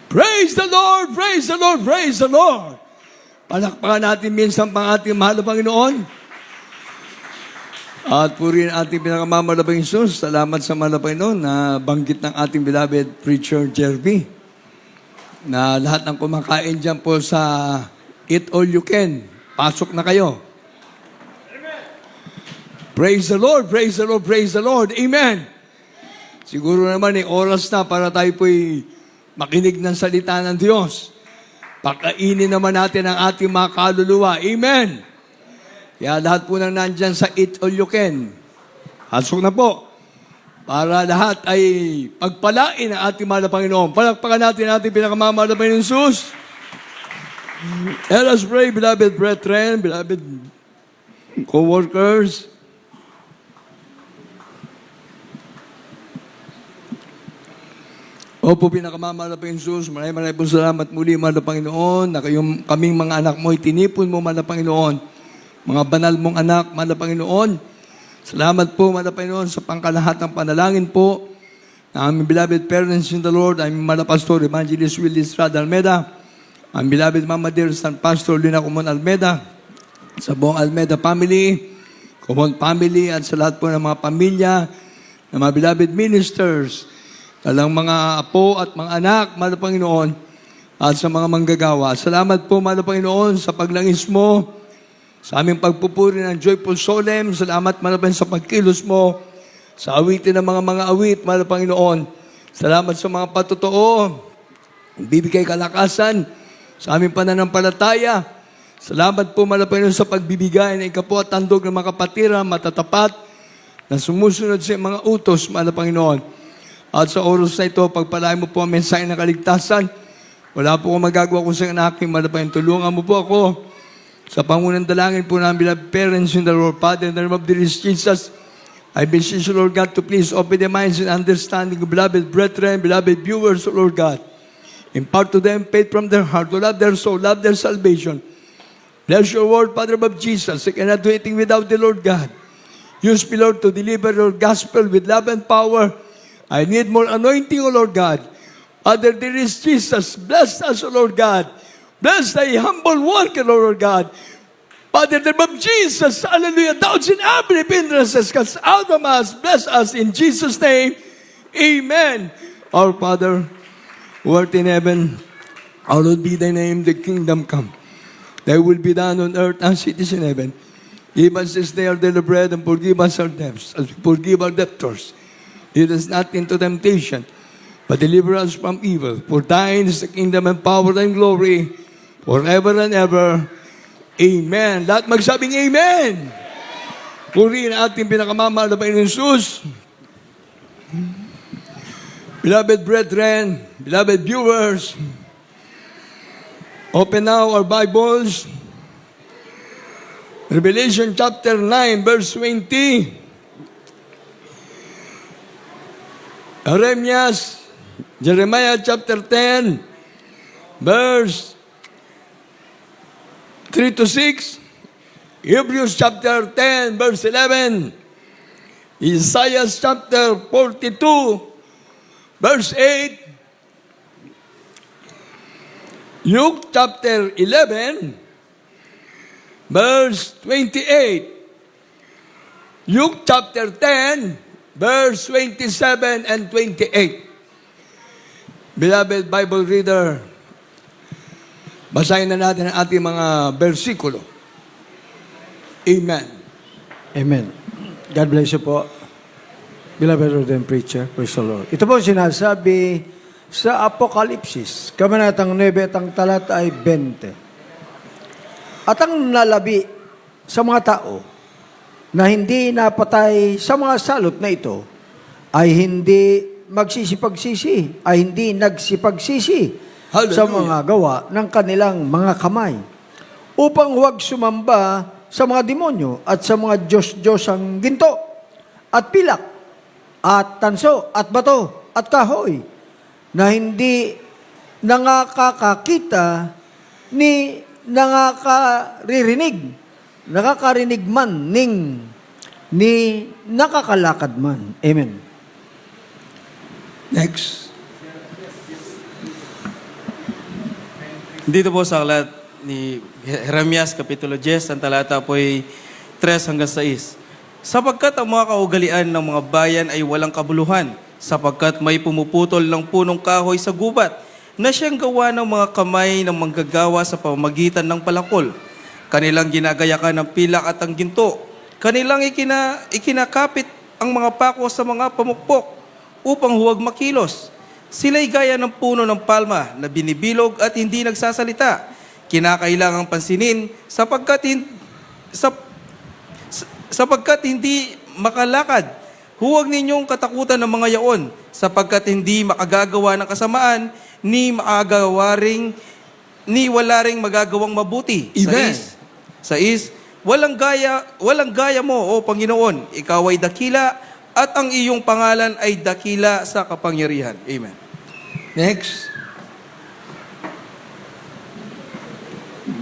Praise the Lord! Praise the Lord! Praise the Lord! Palakpakan natin minsan pang ating mahal na Panginoon. At purihin ating pinakamamalabang Isus. Salamat sa mahal na Panginoon na banggit ng ating beloved preacher Jerby. Na lahat ng kumakain dyan po sa Eat All You Can. Pasok na kayo. Praise the Lord! Praise the Lord! Praise the Lord! Amen! Siguro naman oras na para tayo po'y makinig ng salita ng Diyos. Pakainin naman natin ang ating mga kaluluwa. Amen! Kaya lahat po nang nandyan sa Eat All You Can. Hasok na po. Para lahat ay pagpalain ang ating mahal na Panginoon. Palakpakan natin ang ating pinakamamahal na Panginoon Jesus. Let us pray, beloved brethren, beloved co-workers. Opo, pinakamamahal na Panginoon Jesus, maraming po salamat muli, mahal na Panginoon, na kaming mga anak mo, itinipon mo, mahal na Panginoon. Mga banal mong anak, mahal na Panginoon. Salamat po, mahal na Panginoon, sa pangkalahatang panalangin po na aming beloved parents in the Lord, aming mahal na Pastor Evangelist Willie Estrada Almeda, ang beloved Mama Dear San Pastor Lina Kumon Almeda, sa buong Almeda family, Kumon family, at sa lahat po ng mga pamilya, ng mga beloved ministers, talang mga apo at mga anak, mahal na Panginoon, at sa mga manggagawa. Salamat po, mahal na Panginoon, sa paglangis mo, sa aming pagpupuri ng Joyful Solemn. Salamat, mahal na Panginoon, sa pagkilos mo, sa awitin ng mga awit, mahal na Panginoon. Salamat sa mga patotoo, bibigay kalakasan sa aming pananampalataya. Salamat po, mahal na Panginoon, sa pagbibigay ng ikapo at tandog ng mga kapatira, matatapat, na sumusunod sa mga utos, mahal na Panginoon. At sa oras na ito, pagpalain mo po ang mensahe ng kaligtasan. Wala po akong magagawa kung sa aking malapain. Tulungan mo po ako sa pangunang dalangin po ng beloved parents in the Lord. Father, in the name of the Lord Jesus, I beseech you, Lord God, to please open their minds and understanding of beloved brethren, beloved viewers, Lord God. Impart to them faith from their heart, to love their soul, love their salvation. Bless your word, Father of Jesus. I cannot do anything without the Lord God. Use me, Lord, to deliver your gospel with love and power. I need more anointing, O Lord God. Father, there is Jesus. Bless us, O Lord God. Bless thy humble worker, O Lord God. Father, the name of Jesus, hallelujah, doubts in every hindrances, cast out from us. Bless us in Jesus' name. Amen. Our Father, who art in heaven, hallowed be thy name, the kingdom come. Thy will be done on earth as it is in heaven. Give us this day our daily bread, and forgive us our debts, as we forgive our debtors. Lead us not into temptation, but deliver us from evil. For thine is the kingdom and power and glory, forever and ever. Amen. Lahat magsabing Amen. Purihin ating pinakamamahal na Panginoon Jesus. Beloved brethren, beloved viewers, open now our Bibles. Revelation chapter 9, verse 20. Jeremiah chapter 10, verse 3 to 6. Hebrews chapter 10, verse 11. Isaiah chapter 42, verse 8. Luke chapter 11, verse 28. Luke chapter 10, verse 27 and 28. Beloved Bible reader, basahin na natin ang ating mga bersikulo. Amen. Amen. God bless you po. Beloved Lord and Preacher, praise the Lord. Ito po sinasabi sa Apokalipsis, Kabanatang 9 at ang talata ay 20. At ang nalabi sa mga tao na hindi napatay sa mga salot na ito ay hindi magsisipagsisi, ay hindi nagsipagsisi Hallelujah. sa mga gawa ng kanilang mga kamay, upang huwag sumamba sa mga demonyo at sa mga Diyos-Diyosang ginto at pilak at tanso at bato at kahoy na hindi nakakakita ni nakakarinig man ni nakakalakad man. Amen. Next. Dito po sa aklat ni Jeremias, Kapitulo 10, ang talata po ay 3 hanggang 6. Sapagkat ang mga kaugalian ng mga bayan ay walang kabuluhan, sapagkat may pumuputol ng punong kahoy sa gubat, na siyang gawa ng mga kamay ng manggagawa sa pamamagitan ng palakol. Kanilang ginagayakan ng pilak at ang ginto. Kanilang ikinakapit ang mga pako sa mga pamukpok upang huwag makilos. Sila'y gaya ng puno ng palma na binibilog at hindi nagsasalita. Kinakailangang pansinin sapagkat hindi makalakad. Huwag ninyong katakutan ng mga yaon, sapagkat hindi makagagawa ng kasamaan, ni wala ring magagawang mabuti. Amen. Sa is, walang gaya mo, O Panginoon. Ikaw ay dakila, at ang iyong pangalan ay dakila sa kapangyarihan. Amen. Next.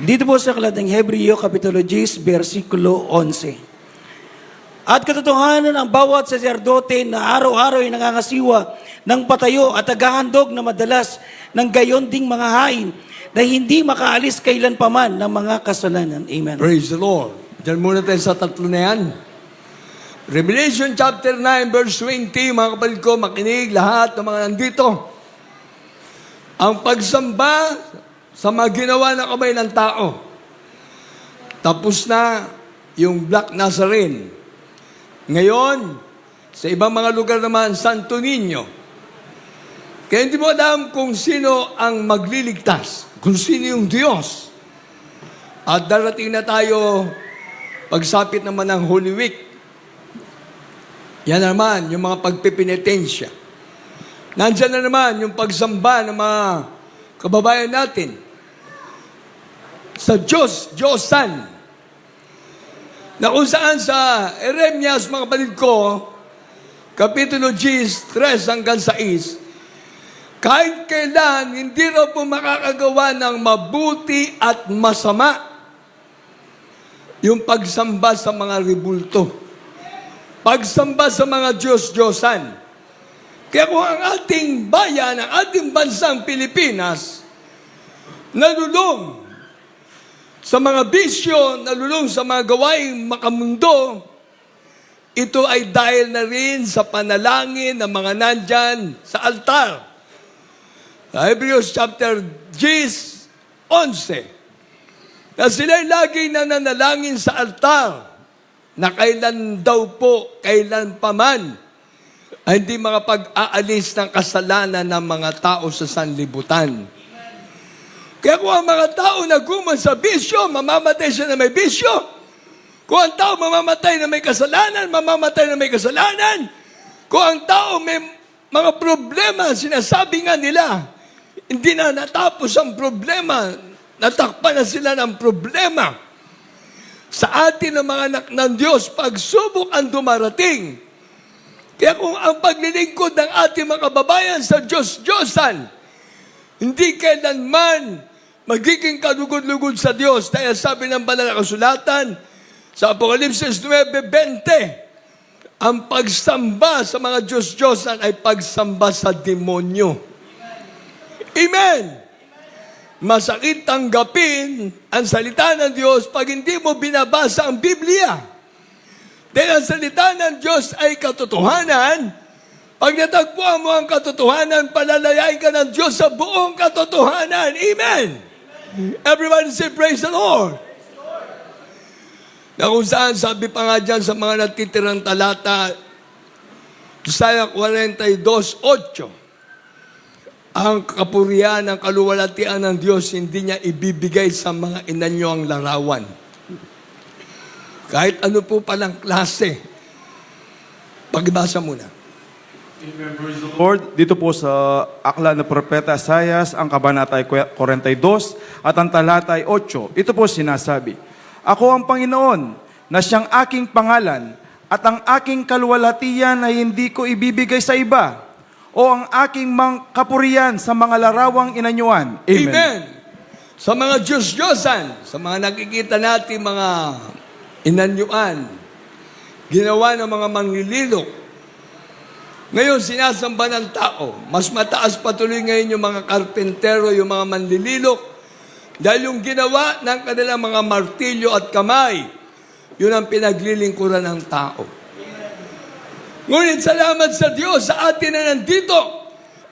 Dito po sa aklat ng Hebreo, Kapitulo 10, versikulo 11. At katotohanan ang bawat saserdote na araw-araw ay nangangasiwa ng patayo at tagahandog na madalas ng gayon ding mga hain na hindi makaalis kailan paman ng mga kasalanan. Amen. Praise the Lord. Diyan muna tayo sa tatlo na yan. Revelation chapter 9 verse 20, mga kapatid ko, makinig lahat ng mga nandito. Ang pagsamba sa mga ginawa ng kamay ng tao. Tapos na yung Black Nazarene. Ngayon, sa ibang mga lugar naman, Santo Niño. Kaya hindi mo alam kung sino ang magliligtas, kung sino yung Diyos. At darating na tayo, pagsapit naman ng Holy Week. Yan naman, yung mga pagpipinitensya. Nandiyan na naman yung pagsamba ng mga kababayan natin. Sa Diyosan. Na kung saan sa Jeremias, mga kapatid ko, Kapitulo 10, 3 hanggang 6, kahit kailan, hindi raw po makakagawa ng mabuti at masama yung pagsamba sa mga ribulto. Pagsamba sa mga Diyos-Diyosan. Kaya kung ang ating bayan, ang ating bansang Pilipinas, nalulong sa mga bisyo, nalulong sa mga gawaing makamundo, ito ay dahil na rin sa panalangin ng mga nandyan sa altar. Sa Hebrews chapter 10, 11, na sila'y lagi nananalangin sa altar, na kailan daw po, kailan paman, ay hindi makapag-aalis ng kasalanan ng mga tao sa sanlibutan. Kaya kung ang mga tao naguman sa bisyo, mamamatay siya na may bisyo. Kung ang tao mamamatay na may kasalanan, mamamatay na may kasalanan. Kung ang tao may mga problema, sinasabi nga nila, hindi na natapos ang problema, natakpan na sila ng problema. Sa atin ng mga anak ng Diyos, pagsubok ang dumarating. Kaya kung ang paglilingkod ng ating mga kababayan sa Diyos-Diyosan, hindi kailanman magiging kalugod-lugod sa Diyos. Dahil sabi ng banal na kasulatan sa Apokalipsis 9:20, ang pagsamba sa mga Diyos-Diyosan ay pagsamba sa demonyo. Amen! Masakit tanggapin ang salita ng Diyos pag hindi mo binabasa ang Biblia. Dahil ang salita ng Diyos ay katotohanan. Pag natagpuan mo ang katotohanan, palalayain ka ng Diyos sa buong katotohanan. Amen! Everybody say, praise the Lord! Na kung saan, sabi pa nga dyan sa mga natitirang talata, Isaiah 42:8, ang kapurihan, ang kaluwalhatian ng Diyos, hindi niya ibibigay sa mga inanyo ang larawan. Kahit ano po palang klase. Pagbasa muna. Lord, dito po sa akla ng Propeta Isaias, ang kabanata ay 42 at ang talata ay 8. Ito po sinasabi, ako ang Panginoon na siyang aking pangalan at ang aking kaluwalhatian ay hindi ko ibibigay sa iba o ang aking kapurihan sa mga larawang inanyuan. Amen. Amen. Sa mga Diyos-Diyosan, sa mga nakikita natin mga inanyuan, ginawa ng mga manglililok, ngayon, sinasamba ng tao. Mas mataas patuloy ngayon yung mga karpentero, yung mga manlililok, Dahil yung ginawa ng kanilang mga martilyo at kamay, yun ang pinaglilingkuran ng tao. Ngunit salamat sa Diyos sa atin na nandito.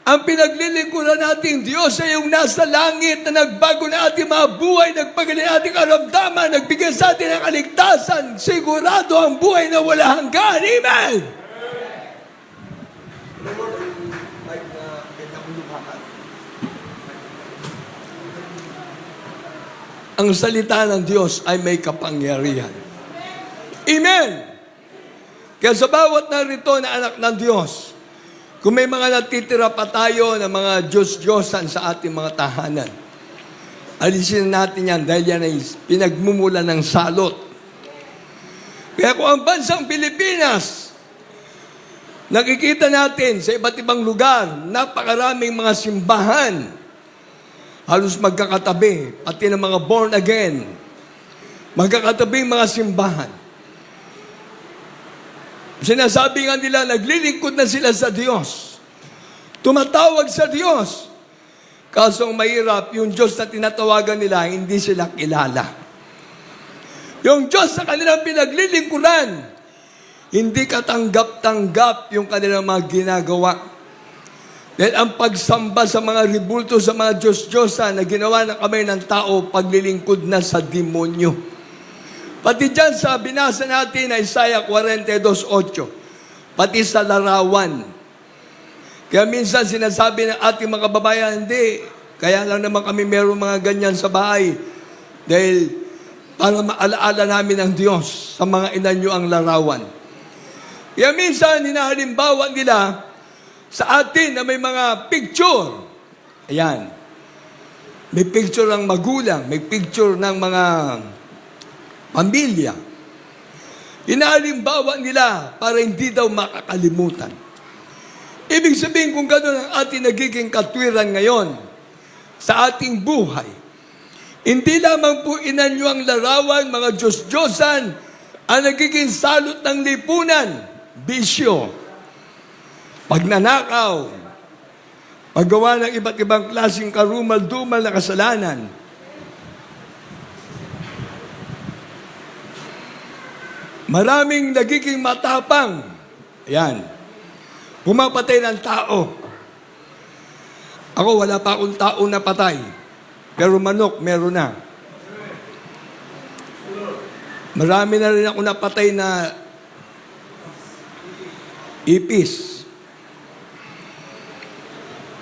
Ang pinaglilingkuran nating Diyos ay yung nasa langit na nagbago na ating mga buhay, nagpagaling ating karamdaman, nagbigay sa atin ng kaligtasan. Sigurado ang buhay na wala hanggan. Amen! Ang salita ng Diyos ay may kapangyarihan. Amen! Kaya sa bawat narito na anak ng Diyos, kung may mga natitira pa tayo na mga Diyos-Diyosan sa ating mga tahanan, alisin natin yan dahil yan ay pinagmumula ng salot. Kaya kung ang bansang Pilipinas, nakikita natin sa iba't ibang lugar, napakaraming mga simbahan, halos magkakatabi, pati ng mga born again, magkakatabing mga simbahan. Sinasabi nga nila, naglilingkod na sila sa Diyos. Tumatawag sa Diyos. Kaso ang mahirap, yung Diyos na tinatawagan nila, hindi sila kilala. Yung Diyos sa kanilang pinaglilingkuran, hindi katanggap-tanggap yung kanilang mga ginagawa. Dahil ang pagsamba sa mga ribulto, sa mga Diyos-Diyosa na ginawa ng kamay ng tao, paglilingkod na sa demonyo. Pati dyan sa binasa natin na Isaiah 42:8, pati sa larawan. Kaya minsan sinasabi ng ating mga kababayan, hindi, kaya lang naman kami meron mga ganyan sa bahay. Dahil para maalaala namin ang Diyos sa mga inanyo ang larawan. Kaya minsan hinahalimbawa nila sa atin na may mga picture. Ayan. May picture ng magulang, may picture ng mga pamilya. Inahalimbawa nila para hindi daw makakalimutan. Ibig sabihin kung gano'n ang ating nagiging katwiran ngayon sa ating buhay, hindi lamang po inanyo ang larawan, mga Diyos-Diyosan, ang nagiging salot ng lipunan, bisyo, pagnanakaw, paggawa ng iba't ibang klaseng karumal-dumal na kasalanan. Maraming nagiging matapang. Yan. Pumapatay ng tao. Ako, wala pa akong tao na patay. Pero manok, meron na. Marami na rin ako napatay na ipis.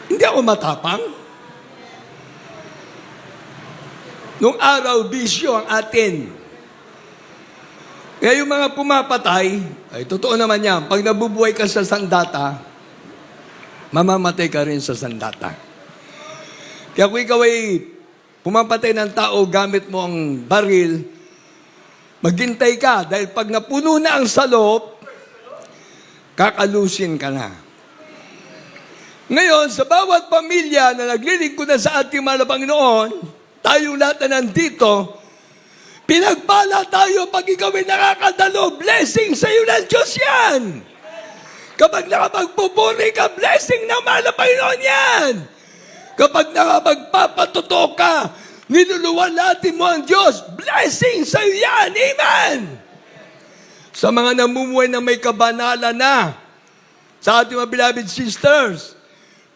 Hindi ako matapang. Nung araw, bisyo ang atin. Kaya yung mga pumapatay, ay totoo naman yan, pag nabubuhay ka sa sandata, mamamatay ka rin sa sandata. Kaya kung ikaw ay pumapatay ng tao, gamit mo ang baril, maghintay ka, dahil pag napuno na ang salop, kakalusin ka na. Ngayon, sa bawat pamilya na naglilingkod na sa ating mahal na Panginoon, tayong lahat na nandito, pinagpala tayo pag ikaw ay nakakadalo. Blessing sa iyo ng Diyos yan. Kapag nakapagpupuri ka, blessing ng mahal na Panginoon yan. Kapag nakapagpapatotoo ka, niluluwalhatin mo ang Diyos, blessing sa iyo yan. Amen. Sa mga namumuhay na may kabanalan na, sa ating mga beloved sisters,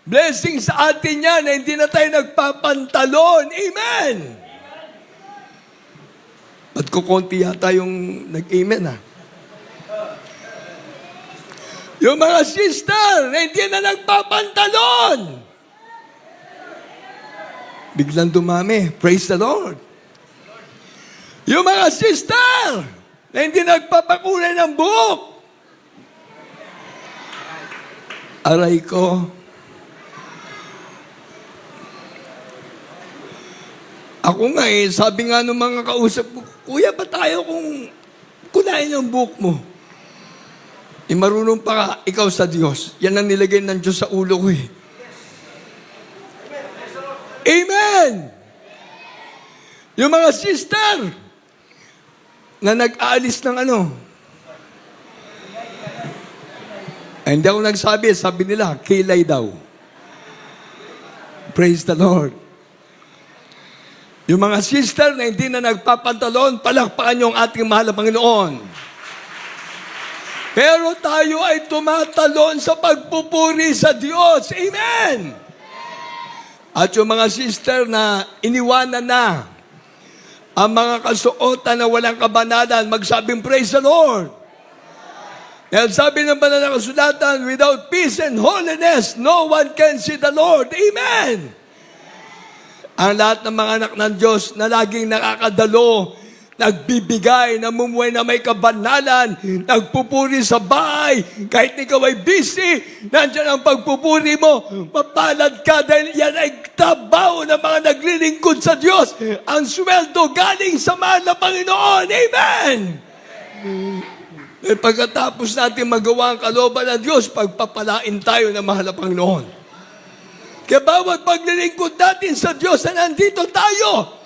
blessing sa atin yan na hindi na tayo nagpapantalon. Amen. At kukunti yata yung nag-amen Yung mga sister na hindi na nagpapantalon. Biglang dumami. Praise the Lord. Yung mga sister na hindi nagpapakulay ng buhok. Aray ko. Ako nga sabi nga ng mga kausap ko, Kuya, ba tayo kung kunain ang buhok mo? Marunong pa ka, ikaw sa Diyos. Yan ang nilagay ng Diyos sa ulo ko Amen! Yung mga sister na nag-aalis ng hindi ako nagsabi, sabi nila, kilay daw. Praise the Lord. Yung mga sister na hindi na nagpapantalon, palakpakan niyo ang ating mahal na Panginoon. Pero tayo ay tumatalon sa pagpupuri sa Diyos. Amen! At yung mga sister na iniwanan na ang mga kasuotan na walang kabanalan, magsabing praise the Lord. Dahil sabi ng banal na kasulatan, without peace and holiness, no one can see the Lord. Amen! Ang lahat ng mga anak ng Diyos na laging nakakadalo, nagbibigay, namumuhay na may kabanalan, nagpupuri sa bahay, kahit ikaw ay busy, nandiyan ang pagpupuri mo, mapalad ka dahil yan ay trabaho ng mga naglilingkod sa Diyos. Ang sweldo galing sa mahal na Panginoon. Amen! At pagkatapos natin magawa ang kalooban ng Diyos, pagpapalain tayo ng mahal na Panginoon. Kaya bawat paglilingkod natin sa Diyos na nandito tayo,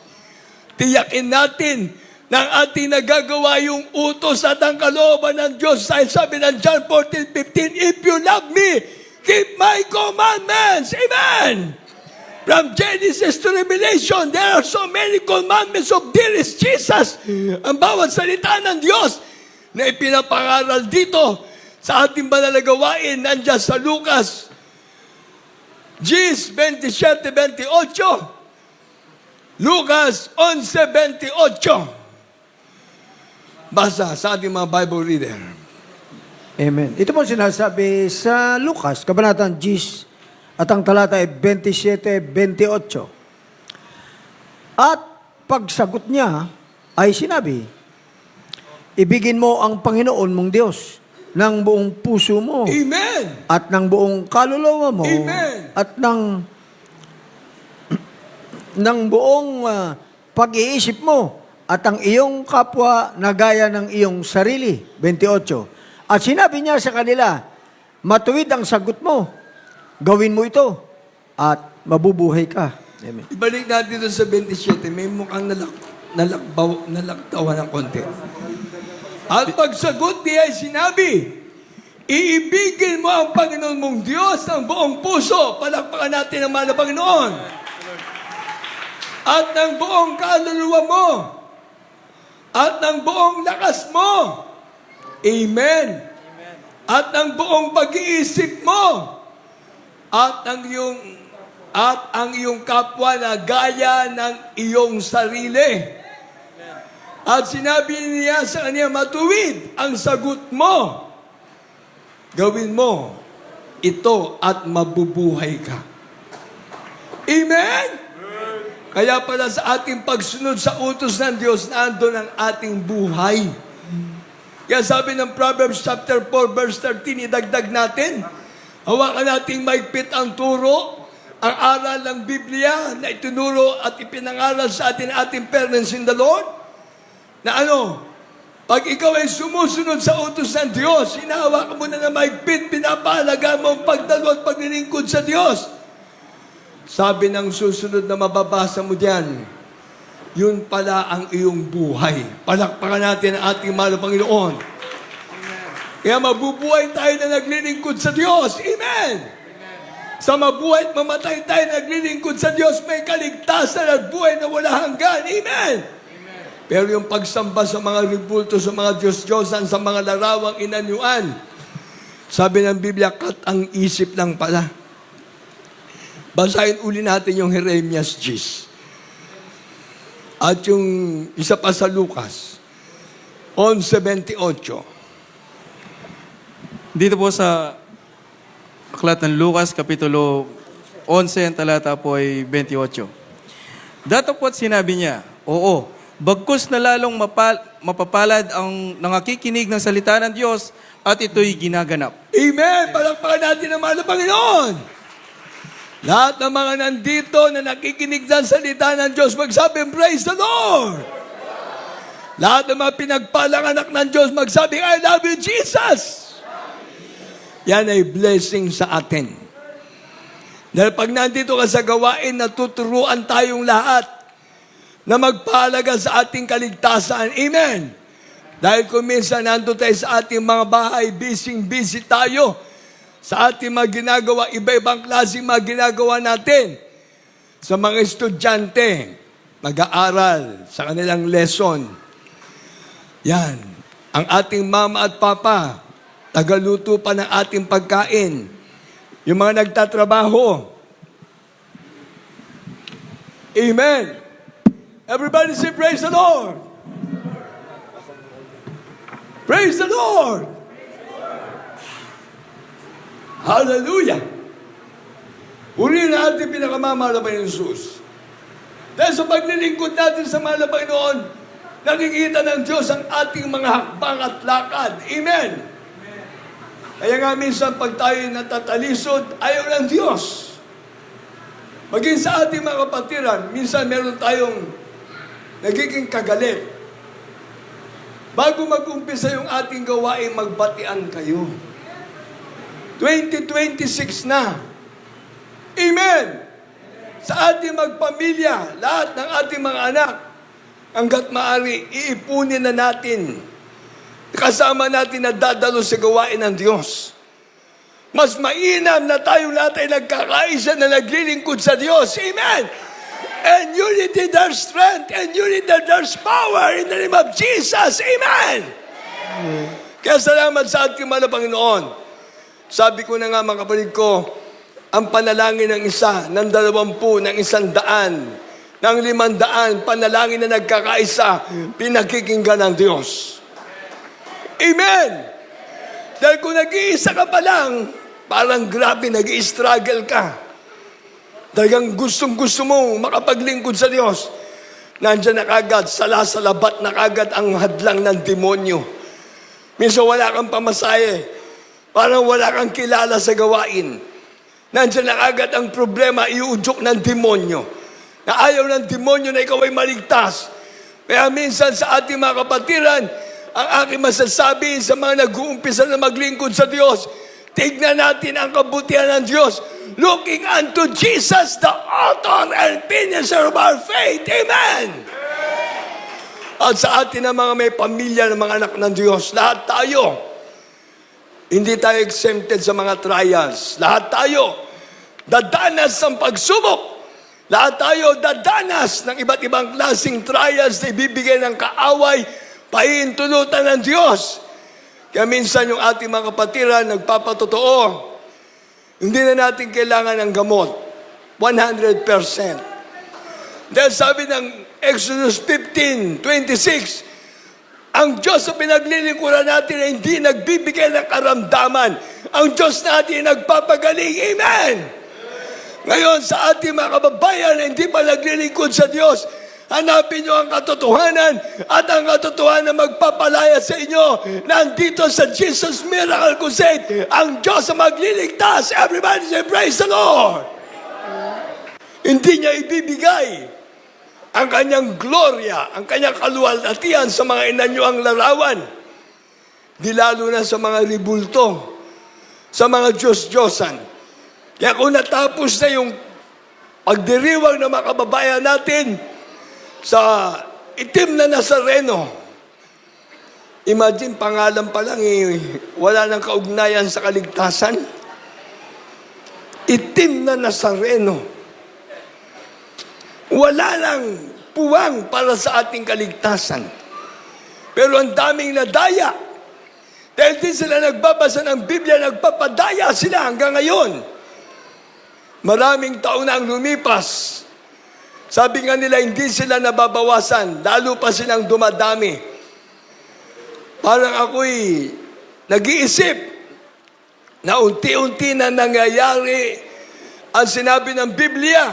tiyakin natin na ating nagagawa yung utos at ang kalooban ng Diyos. Dahil sabi ng John 14:15, if you love me, keep my commandments. Amen! From Genesis to Revelation, there are so many commandments of dearest Jesus. Ang bawat salita ng Diyos na ipinapangaral dito sa ating banal na gawain, nandiyan sa Lucas 10:27-28. Lucas 11:28. Basa sa ating mga Bible reader. Amen. Ito po sinasabi sa Lucas, Kabanatang 10, at ang talata ay 27-28. At pagsagot niya ay sinabi, ibigin mo ang Panginoon mong Diyos ng buong puso mo. Amen! At ng buong kaluluwa mo. Amen. At ng buong pag-iisip mo. At ang iyong kapwa na gaya ng iyong sarili. 28. At sinabi niya sa kanila, matuwid ang sagot mo. Gawin mo ito. At mabubuhay ka. Amen. Ibalik natin doon sa 27. May mukhang nalaktawan ng konti. At pagsagot niya ay sinabi, iibigin mo ang Panginoon mong Diyos ng buong puso. Palakpakan natin ang mahal na Panginoon. At ng buong kaluluwa mo. At ng buong lakas mo. Amen. At ng buong pag-iisip mo. At ang iyong kapwa na gaya ng iyong sarili. At sinabi niya sa kanya, matuwid ang sagot mo. Gawin mo ito at mabubuhay ka. Amen? Kaya pala sa ating pagsunod sa utos ng Diyos, nandun ang ating buhay. Kaya sabi ng Proverbs chapter 4 verse 13, idagdag natin, hawakan nating maigpit ang turo, ang aral ng Biblia na itinuro at ipinangaral sa ating parents in the Lord, na pag ikaw ay sumusunod sa utos ng Diyos, hinahawakan mo na maigpit, pinapahalaga mo ang pagdalo at paglilingkod sa Diyos. Sabi ng susunod na mababasa mo diyan, yun pala ang iyong buhay. Palakpakan natin ang ating mahal na Panginoon. Kaya mabubuhay tayo na naglilingkod sa Diyos. Amen! Sa mabuhay at mamatay tayo naglilingkod sa Diyos, may kaligtasan at buhay na wala hanggan. Amen! Pero yung pagsamba sa mga ribulto, sa mga Diyos-Diyosan, sa mga larawang inanyuan, sabi ng Biblia, kat ang isip lang pala. Basahin uli natin yung Jeremias 10. At yung isa pa sa Lucas, 11:28. Dito po sa aklat ng Lucas, Kapitulo 11, ang talata po ay 28. Dato po't sinabi niya, oo, bagkus na lalong mapapalad ang nangakikinig ng salita ng Diyos at ito'y ginaganap. Amen! Palakpakan natin ang mahal na Panginoon. Lahat ng mga nandito na nakikinig ng salita ng Diyos, magsabi, praise the Lord! Lahat ng mga pinagpalang anak ng Diyos, magsabi, I love you, Jesus! Yan ay blessing sa atin. Dahil pag nandito ka sa gawain, natuturuan tayong lahat na magpahalaga sa ating kaligtasan. Amen! Dahil kung minsan nandito tayo sa ating mga bahay, busy tayo sa ating mga ginagawa, iba-ibang klaseng mga ginagawa natin. Sa mga estudyante, mag-aaral sa kanilang lesson. Yan. Ang ating mama at papa, tagaluto pa ng ating pagkain. Yung mga nagtatrabaho. Amen. Everybody say, praise the Lord. Praise the Lord. Hallelujah. Purihin na ating pinakamamahal na Panginoon Jesus. Dahil sa paglilingkod natin sa mahal na Panginoon, nakikita ng Diyos ang ating mga hakbang at lakad. Amen. Kaya nga minsan pag tayo natatalisod, ayaw ng Diyos. Maging sa ating mga kapatiran, minsan meron tayong nagiging kagalit. Bago mag-umpisa yung ating gawain, magbatian kayo. 2026 na. Amen! Sa ating magpamilya, lahat ng ating mga anak, hanggat maaari, iipunin na natin. Kasama natin na dadalo sa gawain ng Diyos. Mas mainam na tayong lahat ay nagkakaisa na naglilingkod sa Diyos. Amen! And unity there's strength, and unity there's power in the name of Jesus. Amen! Kaya salamat sa ating mahal na Panginoon. Sabi ko na nga mga kapatid ko, ang panalangin ng isa, ng 20, ng 100, ng 500, panalangin na nagkakaisa, pinakikinggan ng Diyos. Amen! Dahil kung nag-iisa ka pa lang, parang grabe, nag-i-struggle ka. Talagang gustong-gusto mo makapaglingkod sa Diyos. Nandiyan na kagad, salasalabat na kagad ang hadlang ng demonyo. Minsan wala kang pamasahe. Parang wala kang kilala sa gawain. Nandiyan na kagad ang problema, iudyok ng demonyo. Na ayaw ng demonyo na ikaw ay maligtas. Kaya minsan sa ating mga kapatiran, ang aking masasabi sa mga nag-uumpisa na maglingkod sa Diyos, tignan natin ang kabutihan ng Diyos. Looking unto Jesus, the author and finisher of our faith. Amen! At sa atin na mga may pamilya ng mga anak ng Diyos, lahat tayo, hindi tayo exempted sa mga trials. Lahat tayo, dadanas ng pagsubok. Lahat tayo, dadanas ng iba't ibang klaseng trials na ibibigay ng kaaway, pahintulutan ng Diyos. Kaya minsan yung ating mga kapatiran, nagpapatotoo, hindi na natin kailangan ng gamot. 100%. Dahil sabi ng Exodus 15:26, ang Diyos sa pinaglilingkuran natin ay hindi nagbibigay ng karamdaman. Ang Diyos natin ay nagpapagaling. Amen! Ngayon, sa ating mga kababayan na hindi pa naglilingkod sa Diyos, hanapin nyo ang katotohanan at ang katotohanan magpapalaya sa inyo. Nandito sa Jesus Miracle Crusade, ang Diyos na magliligtas. Everybody say, praise the Lord! Hindi niya ibibigay ang kanyang gloria, ang kanyang kaluwalhatian sa mga inanyo ang larawan. Di lalo na sa mga ribulto, sa mga Diyos-Diyosan. Kaya kung natapos na yung pagdiriwang ng mga kababayan natin sa itim na Nazareno, imagine, pangalan pa lang wala nang kaugnayan sa kaligtasan. Itim na Nazareno. Wala lang puwang para sa ating kaligtasan. Pero ang daming nadaya. Dahil din sila nagbabasa ng Biblia, nagpapadaya sila hanggang ngayon. Maraming taon na ang lumipas. Sabi nga nila, hindi sila nababawasan. Lalo pa silang dumadami. Parang ako'y nag-iisip na unti-unti na nangyayari ang sinabi ng Biblia.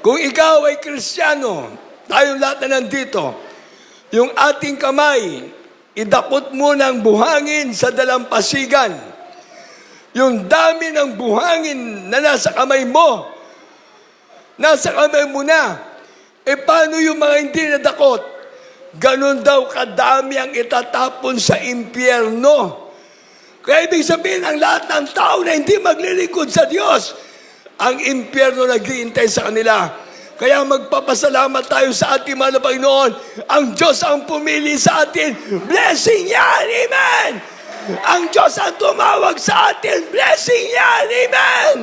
Kung ikaw ay Kristiyano, tayong lahat na nandito, yung ating kamay, idakot mo ng buhangin sa dalampasigan. Yung dami ng buhangin na nasa kamay mo, nasa kamay mo na. E paano yung mga hindi nadakot? Ganon daw kadami ang itatapon sa impyerno. Kaya ibig sabihin, ang lahat ng tao na hindi maglilingkod sa Diyos, ang impyerno naghihintay sa kanila. Kaya magpapasalamat tayo sa ating mahal na Panginoon. Ang Diyos ang pumili sa atin. Blessing yan! Amen! Ang Diyos ang tumawag sa atin. Blessing yan! Amen!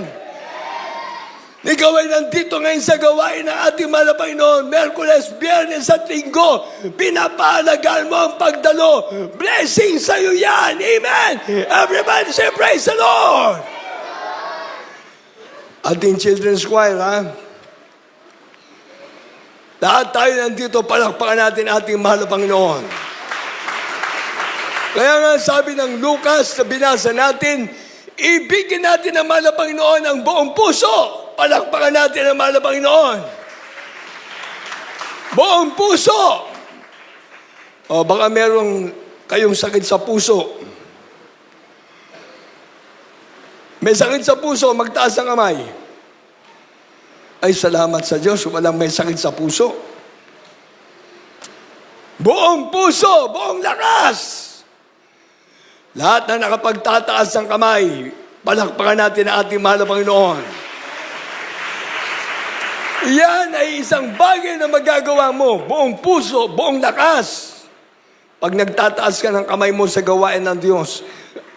Ikaw ay nandito ngayon sa gawain ng ating mahal na Panginoon. Merkules, Biyernes at Linggo. Pinapahalagaan mo ang pagdalo. Blessing sa iyo yan. Amen. Everybody say, praise the Lord. Ating children's choir, ha? Lahat tayo nandito, palakpakan natin ating mahal na Panginoon. Kaya nga sabi ng Lucas na binasa natin, ibigin natin ang mahal na Panginoon ang buong puso. Palakpakan natin ang mahal na Panginoon. Buong puso. O baka merong kayong sakit sa puso. May sakit sa puso, magtaas ang kamay. Ay, salamat sa Diyos, walang may sakit sa puso. Buong puso, buong lakas. Lahat na nakapagtataas ng kamay, palakpakan natin ang ating mahal na Panginoon. Yan ay isang bagay na magagawa mo, buong puso, buong lakas. Pag nagtataas ka ng kamay mo sa gawain ng Diyos,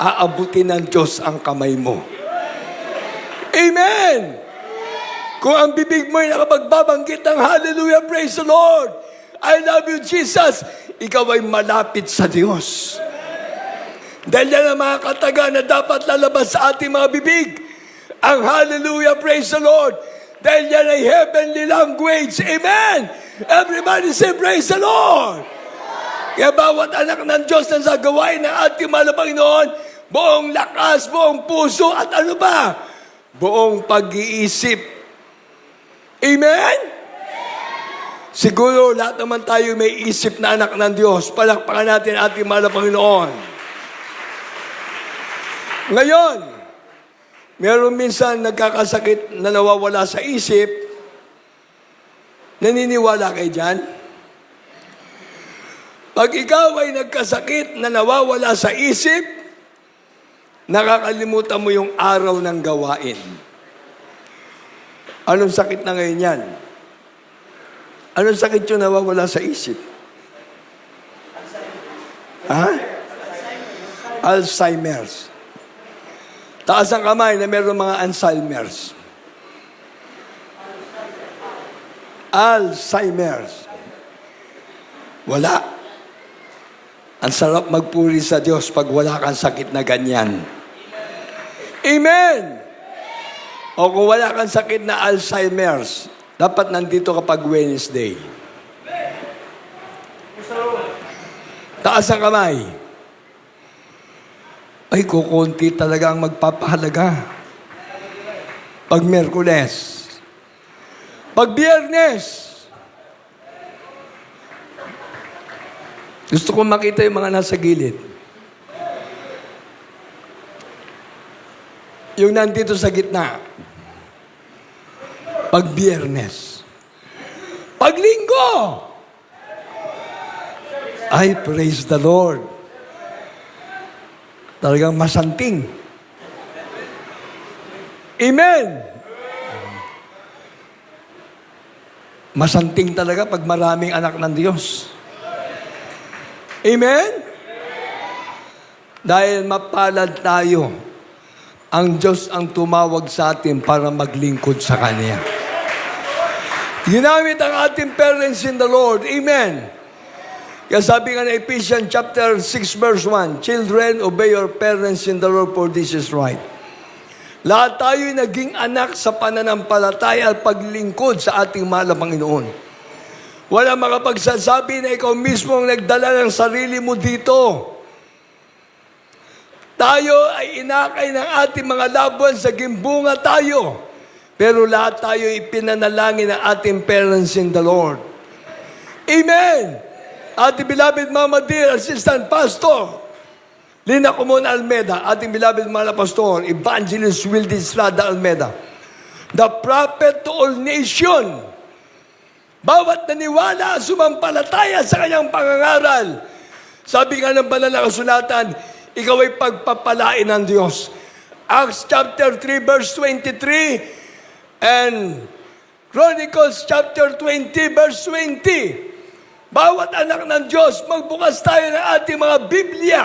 aabutin ng Diyos ang kamay mo. Amen! Kung ang bibig mo ay nakapagbabanggit ng hallelujah, praise the Lord, I love you, Jesus, ikaw ay malapit sa Diyos. Dahil yan ang mga kataga na dapat lalabas sa ating mga bibig. Ang hallelujah, praise the Lord. Dahil yan ay heavenly language. Amen! Everybody say, praise the Lord! Kaya bawat anak ng Diyos na sa gawain ng ating mahal na Panginoon, buong lakas, buong puso, at ano ba? Buong pag-iisip. Amen? Siguro lahat naman tayo may isip na anak ng Diyos. Palakpakan natin ating mahal na Panginoon. Ngayon, meron minsan nagkakasakit na nawawala sa isip. Naniniwala kayo dyan? Pag ikaw ay nagkasakit na nawawala sa isip, nakakalimutan mo yung araw ng gawain. Anong sakit na ngayon yan? Anong sakit yung nawawala sa isip? Ha? Alzheimer's. Taas ang kamay na meron mga Alzheimer's. Alzheimer's. Wala. Ang sarap magpuri sa Diyos pag wala kang sakit na ganyan. Amen! O kung wala kang sakit na Alzheimer's, dapat nandito kapag Wednesday. Taas ang kamay. Ay, kukunti talaga ang magpapahalaga. Pag Miyerkules. Pag Biyernes. Gusto kong makita yung mga nasa gilid. Yung nandito sa gitna. Pag Biyernes. Pag Linggo. Ay, praise the Lord. Talagang masanting. Amen. Masanting talaga pag maraming anak ng Diyos. Amen? Dahil mapalad tayo, ang Diyos ang tumawag sa atin para maglingkod sa Kanya. Ginamit ang ating parents in the Lord. Amen. Kaya sabi nga na Ephesians chapter 6 verse 1, Children, obey your parents in the Lord, for this is right. Lahat tayo'y naging anak sa pananampalataya at paglingkod sa ating mahal na Panginoon. Wala makapagsasabi na ikaw mismo ang nagdala ng sarili mo dito. Tayo ay inakay ng ating mga labuan sa gimbunga tayo. Pero lahat tayo ipinanalangin ng ating parents in the Lord. Amen! Ating beloved Mama Dear, Assistant Pastor, Lina Comon Almeda, ating beloved Mala Pastor, Evangelist Wildy Estrada Almeda, the prophet to all nation, bawat naniwala, sumampalataya sa kanyang pangangaral. Sabi nga ng banal na kasulatan, ikaw ay pagpapalain ng Diyos. Acts chapter 3 verse 23 and Chronicles chapter 20 verse 20. Bawat anak ng Diyos, magbukas tayo ng ating mga Biblia.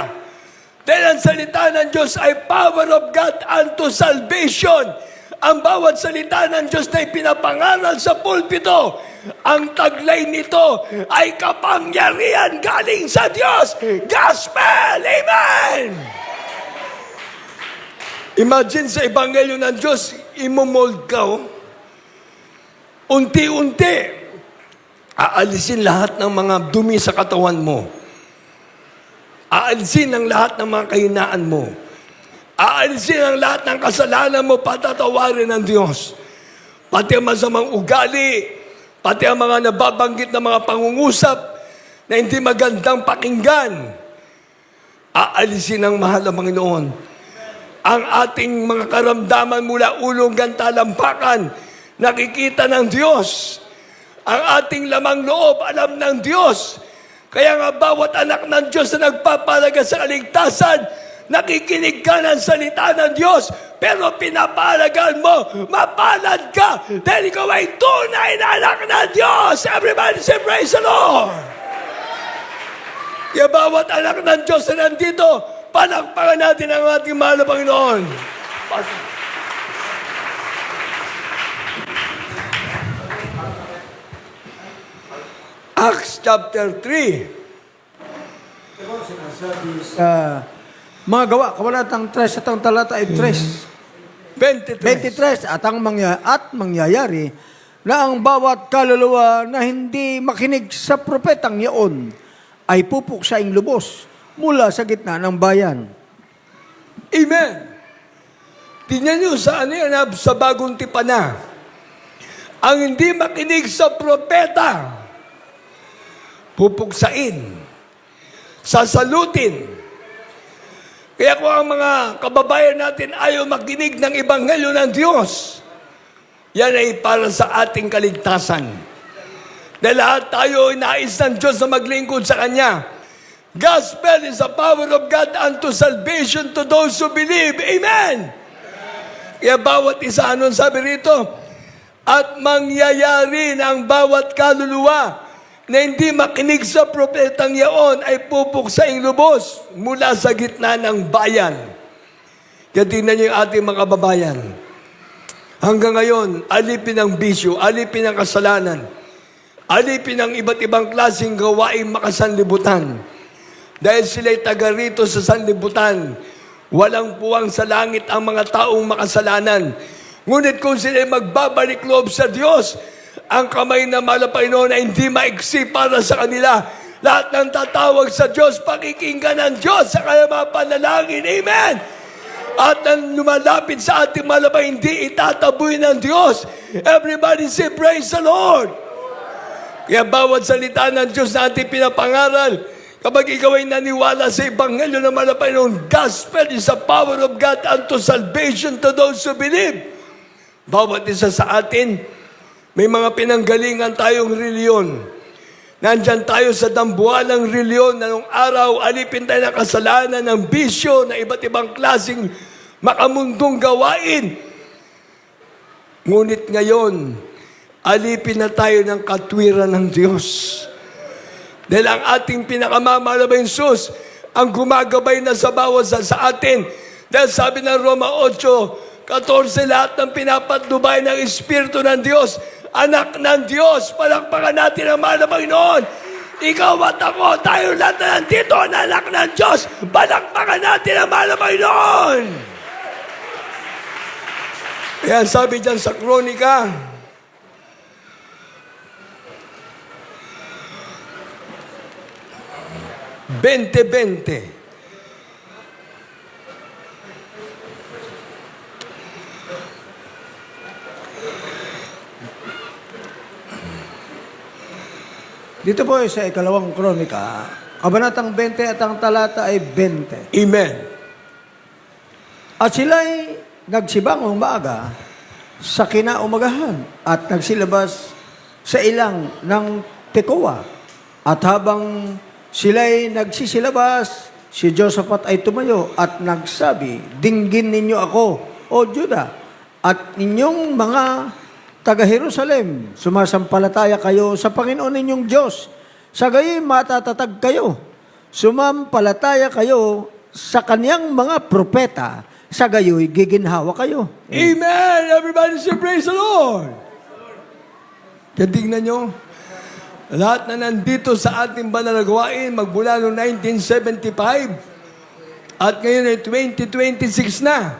Dahil ang salita ng Diyos ay power of God unto salvation. ang bawat salita ng Diyos na ipinapangaral sa pulpito, ang taglay nito ay kapangyarihan galing sa Diyos. Gospel! Amen! Imagine sa Ebanghelyo ng Diyos, imomold ka, oh. Unti-unti, aalisin lahat ng mga dumi sa katawan mo. Aalisin ang lahat ng mga kahinaan mo. Aalisin ang lahat ng kasalanan mo, patatawarin ng Diyos. Pati ang masamang ugali, pati ang mga nababanggit na mga pangungusap na hindi magandang pakinggan. Aalisin ng mahal na Panginoon. Ang ating mga karamdaman mula ulo hanggang talampakan, nakikita ng Diyos. Ang ating lamang loob, alam ng Diyos. Kaya nga bawat anak ng Diyos na nagpapalaga sa kaligtasan, nakikinig ka ng salita ng Diyos, pero pinapalagan mo, mapalad ka, dahil ikaw ay tunay na anak ng Diyos. Everybody say, praise the Lord! Kaya bawat anak ng Diyos na nandito, palakpakan natin ang ating mahal na Panginoon. Acts chapter 3. Sa mga gawa, kabanatang 3 at ang talata ay 3. 23 at ang mangyayari na ang bawat kaluluwa na hindi makinig sa propetang yaon ay pupuksaing lubos mula sa gitna ng bayan. Amen. Tingnan nyo sa sa bagong tipana. Ang hindi makinig sa propeta, pupuksain, sasalutin. Kaya kung ang mga kababayan natin ayaw makinig ng Ebanghelyo ng Diyos, yan ay para sa ating kaligtasan. Dahil lahat tayo ay nais ng Diyos na maglingkod sa Kanya. Gospel is the power of God unto salvation to those who believe. Amen! Kaya bawat isa, anong sabi rito? At mangyayari ng bawat kaluluwa na hindi makinig sa propetang yaon ay pupuksaing lubos mula sa gitna ng bayan. Kaya tingnan niyo yung ating mga kababayan. Hanggang ngayon, alipin ang bisyo, alipin ang kasalanan, alipin ang iba't ibang klaseng gawaing makasanlibutan. Dahil sila'y taga rito sa sanlibutan, walang puwang sa langit ang mga taong makasalanan. Ngunit kung sila'y magbabalik loob sa Diyos, ang kamay na mahal na Panginoon na hindi maiksi para sa kanila. Lahat ng tatawag sa Diyos, pakikinggan ng Diyos sa kanyang mga panalangin. Amen! At nang lumalapit sa ating mahal na Panginoon, hindi itataboy ng Diyos. Everybody say, praise the Lord! Kaya bawat salita ng Diyos na ating pinapangaral, kapag ikaw ay naniwala sa Ebanghelyo ng mahal na Panginoon, gospel is the power of God unto salvation to those who believe. Bawat isa sa atin, may mga pinanggalingan tayong reliyon. Nandyan tayo sa dambuhalang reliyon na nung araw, alipin tayo ng kasalanan, ng bisyo, na iba't ibang klaseng makamundong gawain. Ngunit ngayon, alipin na tayo ng katwiran ng Diyos. Dahil ang ating pinakamamahal na Jesus, ang gumagabay na sa bawat sa atin. Dahil sabi ng Roma 8:14, lahat ng pinapatnubay ng Espiritu ng Diyos, anak ng Diyos, palakpakan natin ang mahal na Panginoon. Ikaw at ako, tayo lahat na nandito, anak ng Diyos, palakpakan natin ang mahal na Panginoon. Kaya sabi dyan sa Kronika, "20:20, Dito po sa ikalawang kronika, kabanatang 20 at ang talata ay 20. Amen. At sila'y nagsibangon maaga sa kinaumagahan at nagsilabas sa ilang ng Tekoa. At habang sila'y nagsisilabas, si Josaphat ay tumayo at nagsabi, dinggin ninyo ako, O Juda, at ninyong mga taga-Jerusalem, sumasampalataya kayo sa Panginoon ninyong Diyos. Sa gayon matatatag kayo. Sumampalataya kayo sa kaniyang mga propeta sa gayoy giginhawa kayo. Amen! Everybody say praise the Lord! Kaya tingnan nyo, lahat na nandito sa ating banal na gawain, magmula noong 1975, at ngayon ay 2026 na,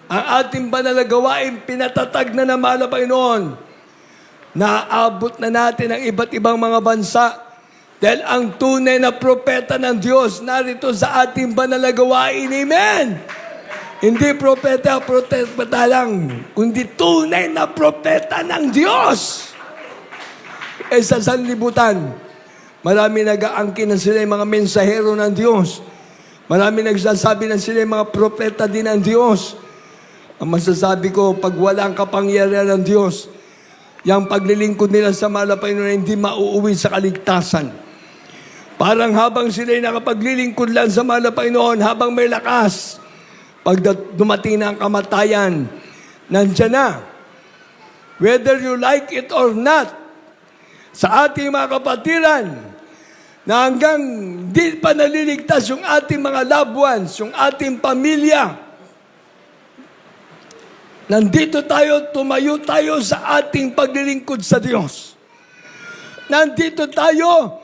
ang ating banal na gawain, pinatatag na ng mahal na Panginoon. Naabot na natin ang iba't ibang mga bansa dahil ang tunay na propeta ng Diyos narito sa ating banal na gawain. Amen! Hindi propeta lang, kundi tunay na propeta ng Diyos. Sa sanlibutan, marami nag-aangkin na sila yung mga mensahero ng Diyos. Marami nagsasabi na sila yung mga propeta din ng Diyos. Ang masasabi ko, pag walang kapangyarihan ng Diyos, yung paglilingkod nila sa mahal na Panginoon hindi mauuwi sa kaligtasan. Parang habang sila'y nakapaglilingkod lang sa mahal na Panginoon, habang may lakas, pag dumating na ang kamatayan, nandiyan na. Whether you like it or not, sa ating mga kapatiran, na hanggang di pa naliligtas yung ating mga loved ones, yung ating pamilya, nandito tayo, tumayo tayo sa ating paglilingkod sa Diyos. Nandito tayo,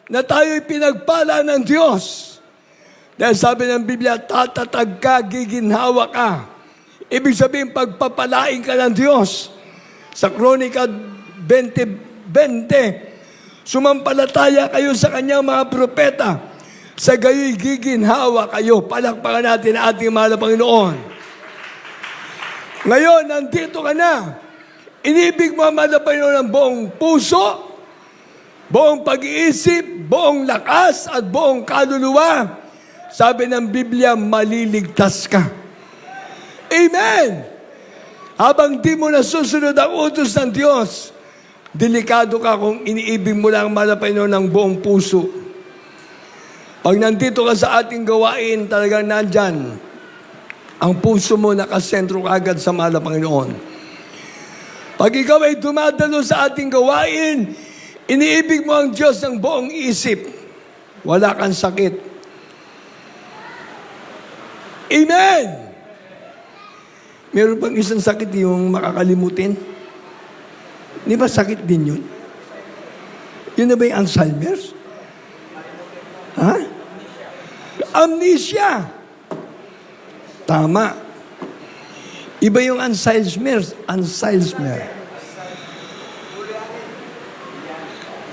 na tayo'y pinagpala ng Diyos. Dahil sabi ng Biblia, tatatag ka, giginhawa ka. Ibig sabihin, pagpapalain ka ng Diyos. Sa Kronika 20:20, sumampalataya kayo sa kanyang mga propeta. Sa gayo'y giginhawa kayo. Palakpakan natin ang ating mahal na Panginoon. Ngayon, nandito ka na. Inibig mo ang mahal na Panginoon ng buong puso, buong pag-iisip, buong lakas, at buong kaluluwa. Sabi ng Biblia, maliligtas ka. Amen! Habang di mo nasusunod ang utos ng Diyos, delikado ka kung iniibig mo lang ang mahal na Panginoon ng buong puso. Pag nandito ka sa ating gawain, talagang nandyan, ang puso mo nakasentro agad sa mahal na Panginoon. Pag ikaw ay dumadalo sa ating gawain, iniibig mo ang Diyos ng buong isip. Wala kang sakit. Amen! Meron pang isang sakit yung makakalimutin. Di ba sakit din yun? Yun na ba yung Alzheimer's? Ha? Amnesia. Tama. Iba yung Alzheimer's.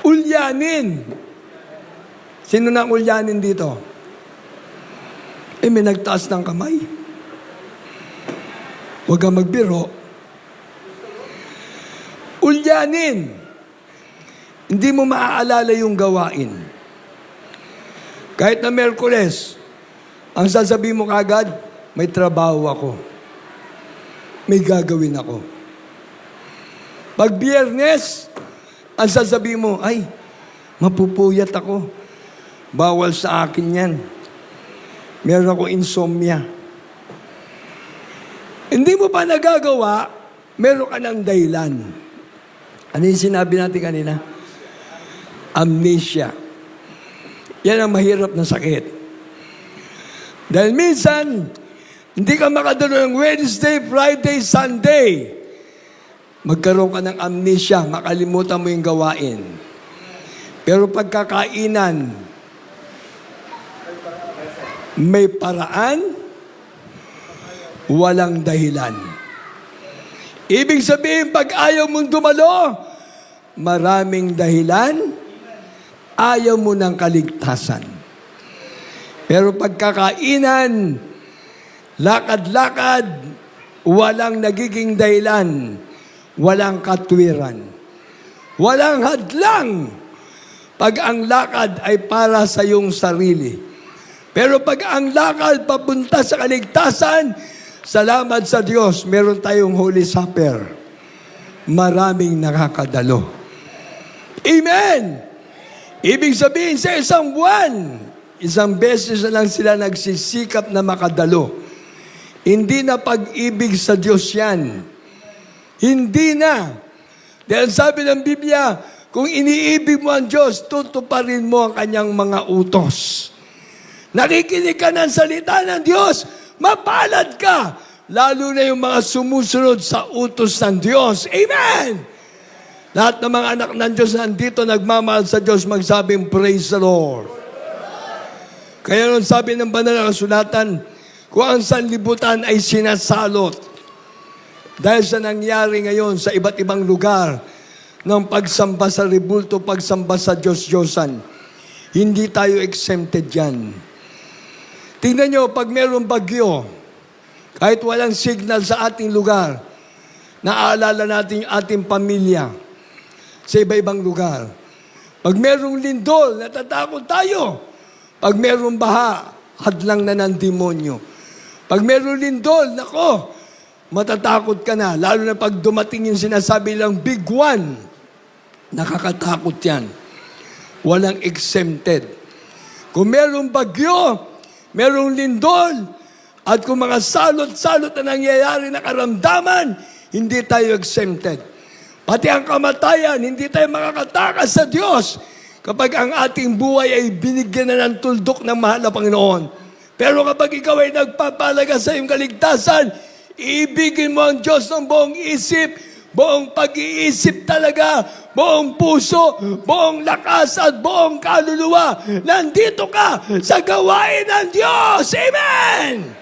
Ulyanin. Sino na ulyanin dito? May nagtaas ng kamay. Huwag kang magbiro. Ulyanin. Hindi mo maaalala yung gawain. Kahit na Miyerkules, ang sasabihin mo kagad, may trabaho ako. May gagawin ako. Pag Biyernes, ang sasabihin mo, ay, mapupuyat ako. Bawal sa akin yan. Meron ako insomnia. Hindi mo pa nagagawa, meron ka ng dahilan. Ano yung sinabi natin kanina? Amnesia. Yan ang mahirap na sakit. Dahil minsan, hindi ka makadalo ng Wednesday, Friday, Sunday. Magkaroon ka ng amnesia, makalimutan mo yung gawain. Pero pagkakainan, may paraan, walang dahilan. Ibig sabihin, pag ayaw mong dumalo, maraming dahilan, ayaw mo ng kaligtasan. Pero pagkakainan, lakad-lakad, walang nagiging dahilan, walang katwiran, walang hadlang, pag ang lakad ay para sa iyong sarili. Pero pag ang lakad papunta sa kaligtasan, salamat sa Diyos, meron tayong Holy Supper. Maraming nakakadalo. Amen! Ibig sabihin sa isang buwan, isang beses na lang sila nagsisikap na makadalo. Hindi na pag-ibig sa Diyos yan. Hindi na. Dahil sabi ng Biblia, kung iniibig mo ang Diyos, tutuparin mo ang kanyang mga utos. Nakikinig ka ng salita ng Diyos, mapalad ka. Lalo na yung mga sumusunod sa utos ng Diyos. Amen! Lahat ng mga anak ng Diyos nandito, nagmamahal sa Diyos, magsabing, praise the Lord. Kaya nung sabi ng banal na kasulatan, kung ang sanlibutan ay sinasalot, dahil sa nangyari ngayon sa iba't ibang lugar, ng pagsamba sa rebulto, pagsamba sa Diyos-Diyosan, hindi tayo exempted yan. Tingnan nyo, pag mayroong bagyo, kahit walang signal sa ating lugar, naaalala natin yung ating pamilya sa iba-ibang lugar. Pag mayroong lindol, natatakot tayo. Pag mayroong baha, hadlang na ng demonyo. Pag mayroong lindol, nako, matatakot ka na. Lalo na pag dumating yung sinasabi lang, big one. Nakakatakot yan. Walang exempted. Kung mayroong bagyo, mayroong lindol, at kung mga salot-salot na nangyayari na karamdaman, hindi tayo exempted. Pati ang kamatayan, hindi tayo makakatakas sa Diyos kapag ang ating buhay ay binigyan na ng tuldok ng mahal na Panginoon. Pero kapag ikaw ay nagpapalaga sa iyong kaligtasan, iibigin mo ang Diyos ng buong isip, buong pag-iisip talaga, buong puso, buong lakas at buong kaluluwa. Nandito ka sa gawain ng Diyos. Amen!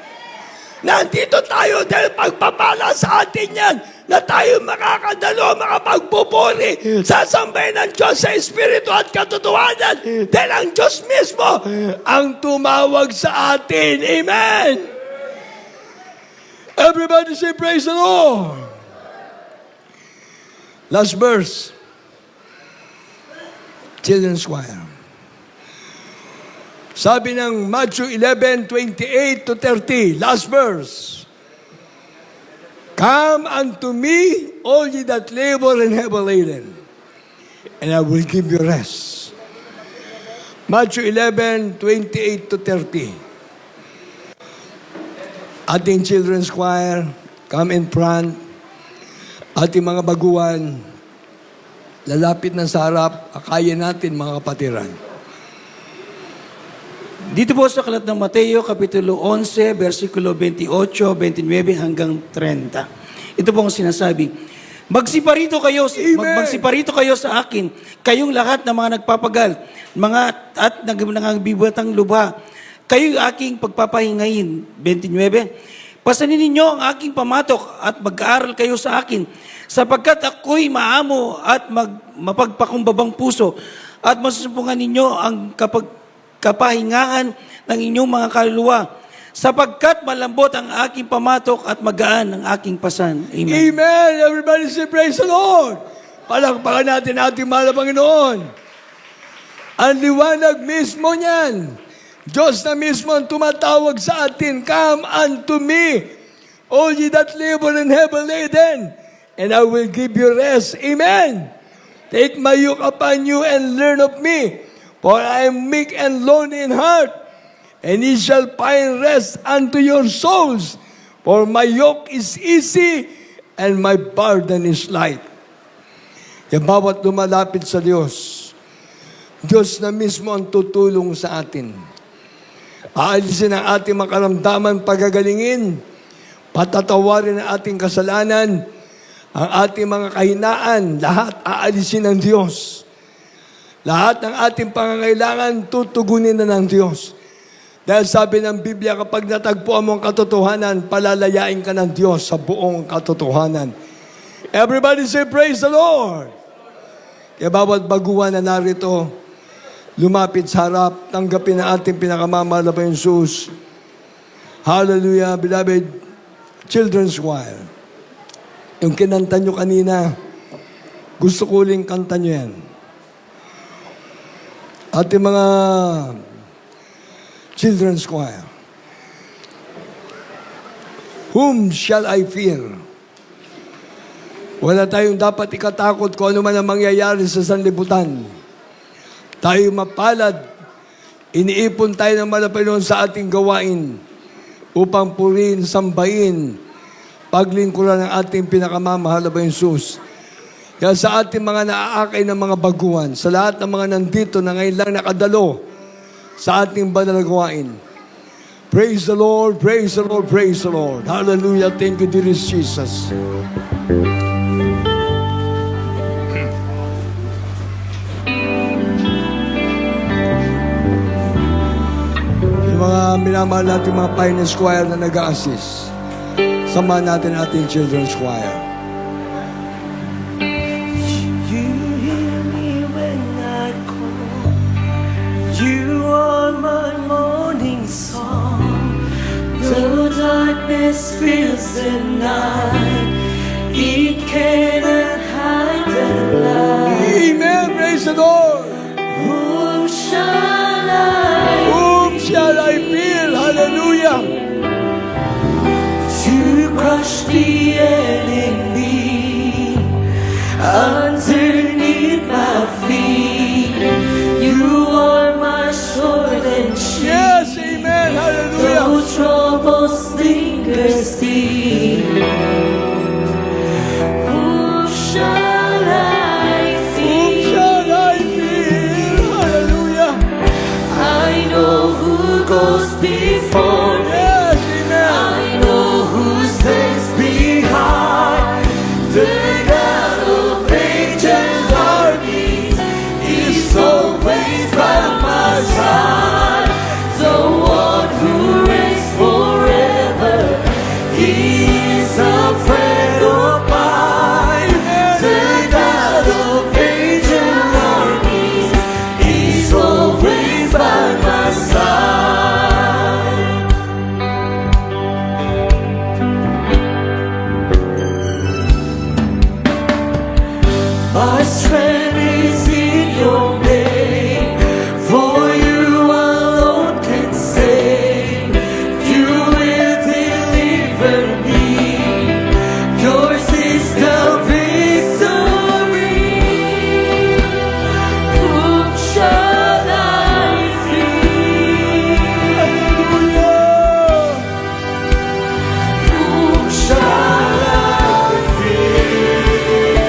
Nandito tayo dahil pagpapala sa atin yan na tayo makakadalo, makapagpupuri sa sambayan ng Diyos sa Espiritu at katotohanan dahil ang Diyos mismo ang tumawag sa atin. Amen! Everybody say praise the Lord! Last verse. Children's Choir. Sabi ng Matthew 11:28 to 30, last verse. Come unto me, all ye that labor and heavy laden, and I will give you rest. Matthew 11:28 to 30. Ating children's choir, come in front. Ating mga baguhan, lalapit na sa harap, akayin natin mga kapatiran. Dito po sa Aklat ng Mateo, Kapitulo 11, versikulo 28, 29 hanggang 30. Ito po ang sinasabi. Magsiparito kayo sa akin, kayong lahat na mga nagpapagal, at nangbibuhatang lubha. Kayo'y aking pagpapahingayin. 29. Pasanin ninyo ang aking pamatok at mag-aaral kayo sa akin, sapagkat ako'y maamo at mapagpakumbabang puso, at masusupungan ninyo ang kapahingahan ng inyong mga kaluluwa, sapagkat malambot ang aking pamatok at magaan ang aking pasan. Amen. Amen! Everybody say praise the Lord! Palakpakan natin ating mahal na Panginoon. Ang liwanag mismo niyan. Diyos na mismo ang tumatawag sa atin, come unto me, all ye that labor and heavy laden, and I will give you rest. Amen! Take my yoke upon you and learn of me, for I am meek and lowly in heart, and ye shall find rest unto your souls. For my yoke is easy, and my burden is light. Kaya bawat lumalapit sa Diyos, Diyos na mismo ang tutulong sa atin. Aalisin ang ating makaramdaman, pagagalingin, patatawarin ang ating kasalanan, ang ating mga kahinaan, lahat aalisin ng Diyos. Lahat ng ating pangangailangan, tutugunin na ng Diyos. Dahil sabi ng Biblia, kapag natagpuan mo ang katotohanan, palalayain ka ng Diyos sa buong katotohanan. Everybody say, praise the Lord! Kaya bawat baguhan na narito, lumapit sa harap, tanggapin ang ating pinakamamahal na Panginoon Jesus. Hallelujah, beloved children's choir. Yung kinanta nyo kanina, gusto ko uling kanta nyo yan. Ating mga children's choir. Whom shall I fear? Wala tayong dapat ikatakot kung ano man ang mangyayari sa sanlibutan. Tayo mapalad, iniipon tayo ng Panginoon sa ating gawain upang purihin, sambahin, paglingkuran ng ating pinakamamahal na Jesus. Kaya sa ating mga naaakay ng mga baguhan, sa lahat ng mga nandito na ngayon lang nakadalo sa ating banal na gawain, Praise the Lord, praise the Lord, praise the Lord. Hallelujah. Thank you, dear Jesus. Yung mga minamahal natin mga Pioneers Choir na nag-a-assist. Samahan natin ating Children's Choir. You hear me when I call. You are my morning song. Though darkness fills the night, it cannot hide the light. Amen. Praise the Lord. Whom shall I Whom shall I fear? Hallelujah. to crush the enemy underneath my feet? You are my sword and shield. Yes, amen. Hallelujah. Though troubles linger still, whom shall I Whom fear? shall I fear? Hallelujah. I know who goes before me. Yes, amen. I know who stands behind. The God of ages armies is always by my side. The one who reigns forever, He is a friend of mine. The God of ages armies is always by my side. My strength is in your name, for you alone can save. You will deliver me. Yours is the victory. Whom shall I fear? Whom shall I fear?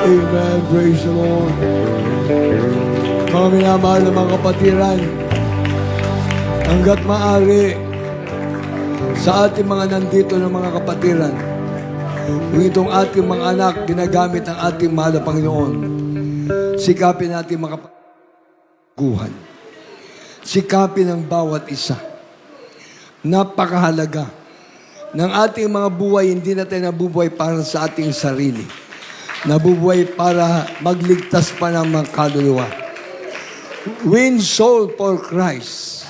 Amen. Praise the Lord. Mga minamahal na mga kapatiran, hanggat maaari sa ating mga nandito ng mga kapatiran, kung itong ating mga anak ginagamit ng ating mahal na Panginoon, sikapin natin makapaguhan. Sikapin ang bawat isa. Napakahalaga ng ating mga buhay, hindi natin nabubuhay para sa ating sarili. Nabubuhay para magligtas pa ng mga kaluluwa. Win soul for Christ.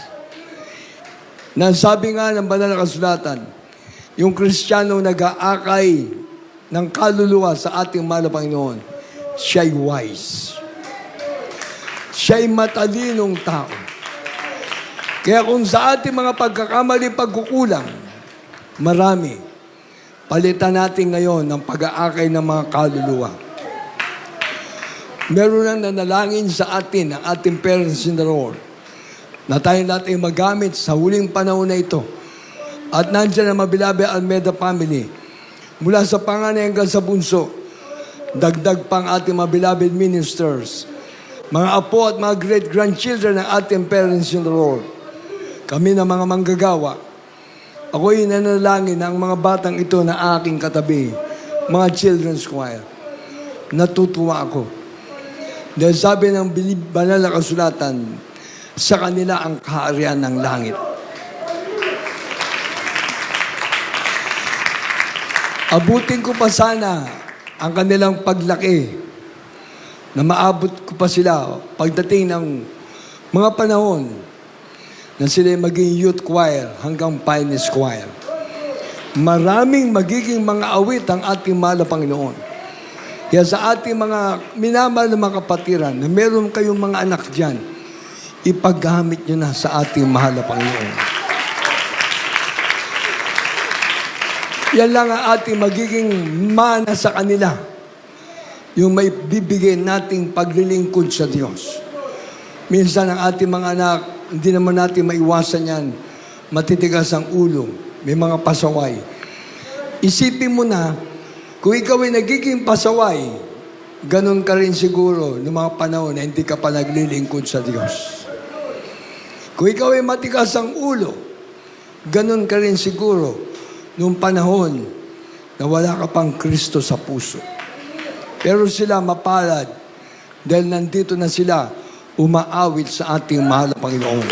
Nasabi nga ng banal na kasulatan, yung Kristiyano nag-aakay ng kaluluwa sa ating mahal na Panginoon, siya'y wise. Siya'y matalinong tao. Kaya kung sa ating mga pagkakamali, pagkukulang, marami, palitan natin ngayon ng pag-aakay ng mga kaluluwa. Meron nang nanalangin sa atin, ang ating parents in the Lord, na tayo natin magamit sa huling panahon na ito. At nandiyan ang Mabilabe Almeda family, mula sa panganay hanggang sa bunso, dagdag pang ating Mabilabe ministers, mga apo at mga great-grandchildren ng ating parents in the Lord. Kami na mga manggagawa, ako'y nanalangin ng mga batang ito na aking katabi, mga children's choir. Natutuwa ako. Dahil sabi ng banal na kasulatan, sa kanila ang kaharian ng langit. Abutin ko pa sana ang kanilang paglaki na maabot ko pa sila pagdating ng mga panahon na sila maging youth choir hanggang finest choir. Maraming magiging mga awit ang ating mahal na Panginoon. Kaya sa ating mga minamahal na mga kapatiran, na meron kayong mga anak dyan, ipaggamit nyo na sa ating mahal na Panginoon. Yan lang ang ating magiging mana sa kanila. Yung may bibigay nating paglilingkod sa Diyos. Minsan ang ating mga anak, hindi naman natin maiwasan yan. Matitigas ang ulo. May mga pasaway. Isipin mo na, kung ikaw ay nagiging pasaway, ganun ka rin siguro noong mga panahon na hindi ka pa naglilingkod sa Diyos. Kung ikaw ay matigas ang ulo, ganun ka rin siguro noong panahon na wala ka pang Kristo sa puso. Pero sila mapalad dahil nandito na sila umaawit sa ating mahal na Panginoon.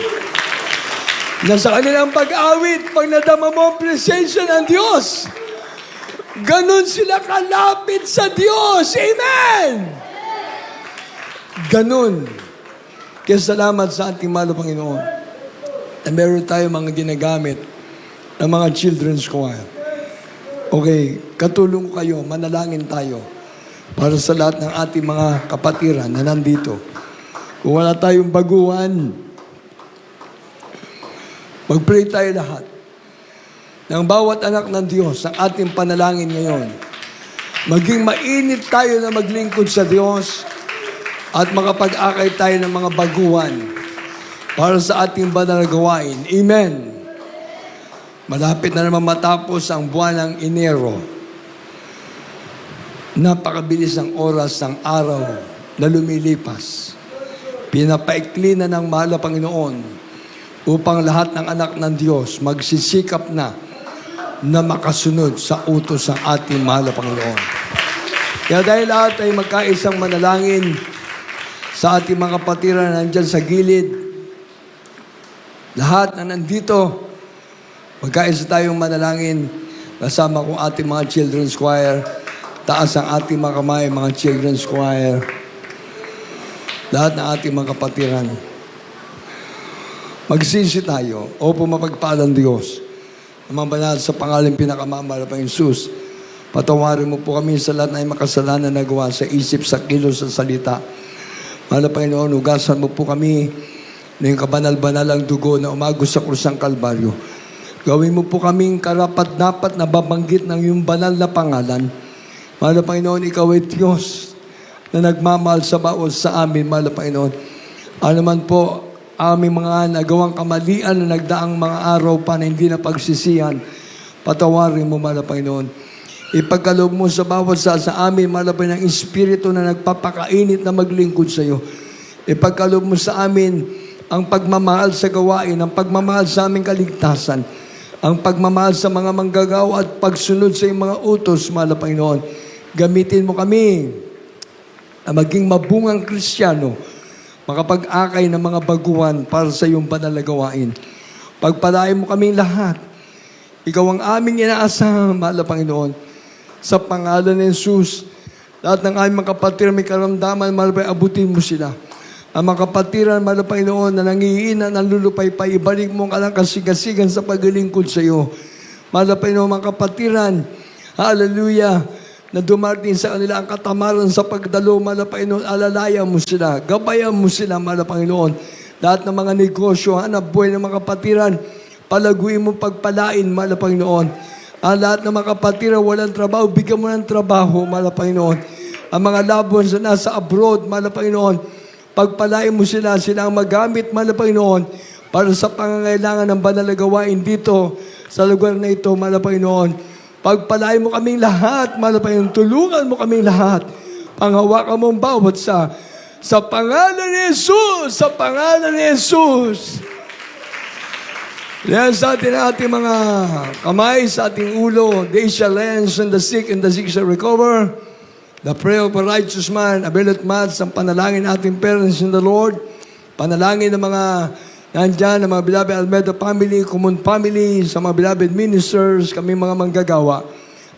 Na sa kanilang pag-awit, pag nadama mo ang presensya ng Diyos, ganun sila kalapit sa Diyos. Amen! Ganun. Kaya salamat sa ating mahal na Panginoon na meron tayo mga ginagamit ng mga children's choir. Okay, katulong ko kayo, manalangin tayo para sa lahat ng ating mga kapatiran na nandito. Kung wala tayong baguhan, mag-pray tayo lahat. Ng bawat anak ng Diyos, ang ating panalangin ngayon, maging mainit tayo na maglingkod sa Diyos at makapag-akay tayo ng mga baguhan para sa ating banal na gawain. Amen. Malapit na naman matapos ang buwan ng Enero. Napakabilis ang oras ng araw na lumilipas. Pinapaikli na ng mahal na Panginoon upang lahat ng anak ng Diyos magsisikap na makasunod sa utos ng ating mahal na Panginoon. Kaya dahil lahat ay magkaisang manalangin sa ating mga kapatiran na nandyan sa gilid, lahat na nandito, magkaisa tayong manalangin kasama kong ating mga children's choir. Taas ang ating mga kamay, mga children's choir. Lahat ng ating mga kapatiran. Magsisi tayo. Opo, mapagpalang Diyos. Amang banal sa pangalan pinakamamahal pa Jesus, patawarin mo po kami sa lahat na makasalanan na gawa sa isip, sa kilos, sa salita. Mahal na Panginoon, ugasan mo po kami na yung kabanal-banal ang dugo na umagos sa krus ng Kalbaryo. Gawin mo po kaming karapat-dapat na babanggit ng iyong banal na pangalan. Mahal na Panginoon, ikaw ay Diyos na nagmamahal sa bawat sa amin, mahal na Panginoon. Ano man po, aming mga nagawang kamalian na nagdaang mga araw pa na hindi na pagsisihan, patawarin mo, mahal na Panginoon. Ipagkaloob mo sa bawat sa amin, malapay ng Espiritu na nagpapakainit na maglingkod sa iyo. Ipagkaloob mo sa amin ang pagmamahal sa gawain, ang pagmamahal sa aming kaligtasan, ang pagmamahal sa mga manggagawa at pagsunod sa iyong mga utos, mahal na Panginoon. Gamitin mo kami na maging mabungang Kristiyano, makapag-akay ng mga baguhan para sa iyong banal na gawain. Pagpalain mo kaming lahat. Ikaw ang aming inaasahan, mahal na Panginoon. Sa pangalan ni Jesus, lahat ng aming mga kapatiran may karamdaman, mahal na abutin mo sila. Ang mga kapatiran, mahal na Panginoon, na nangihiina, nanlulupay-pay, ibalik mo ang kalang kasigasigan sa paglilingkod sa iyo. Mahal na Panginoon, mga kapatiran, hallelujah, na dumating sa kanila ang katamaran sa pagdalo, mahal na Panginoon, alalayan mo sila, gabayan mo sila, mahal na Panginoon. Lahat ng mga negosyo, hanap buhay ng mga kapatiran, palaguin mo, pagpalain, mahal na Panginoon. Ang lahat ng mga kapatiran, walang trabaho, bigyan mo ng trabaho, mahal na Panginoon. Ang mga labon sa nasa abroad, mahal na Panginoon, pagpalain mo sila ang magamit, mahal na Panginoon, para sa pangangailangan ng banal na gawain dito, sa lugar na ito, mahal na Panginoon. Pagpalain mo kaming lahat, mahal na Panginoon, tulungan mo kaming lahat. Panghawakan mo ang bawat sa pangalan ni Jesus, sa pangalan ni Jesus. Yan sa atin ating mga kamay, sa ating ulo, they shall lend and the sick shall recover. The prayer of a righteous man availeth much. Ang panalangin ating parents in the Lord, panalangin ng mga nandyan, ng mga beloved Almeida family, Common family, sa mga beloved ministers, kami mga manggagawa,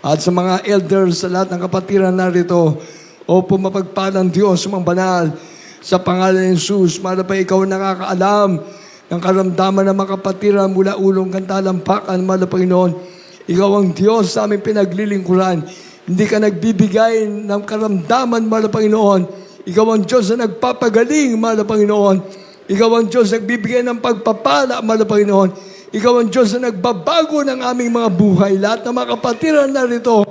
at sa mga elders, sa lahat ng kapatiran narito, o pumapagpalang Diyos, mga banal, sa pangalan ni Jesus, mahal pa ikaw nakakaalam ng karamdaman ng mga kapatiran mula ulong kantalampakan, mahal na Panginoon. Ikaw ang Diyos sa aming pinaglilingkuran. Hindi ka nagbibigay ng karamdaman, mahal na Panginoon. Ikaw ang Diyos na nagpapagaling, mahal na Panginoon. Ikaw ang Diyos na nagbibigay ng pagpapala, mahal na Panginoon. Ikaw ang Diyos na nagbabago ng aming mga buhay. Lahat ng mga kapatiran narito,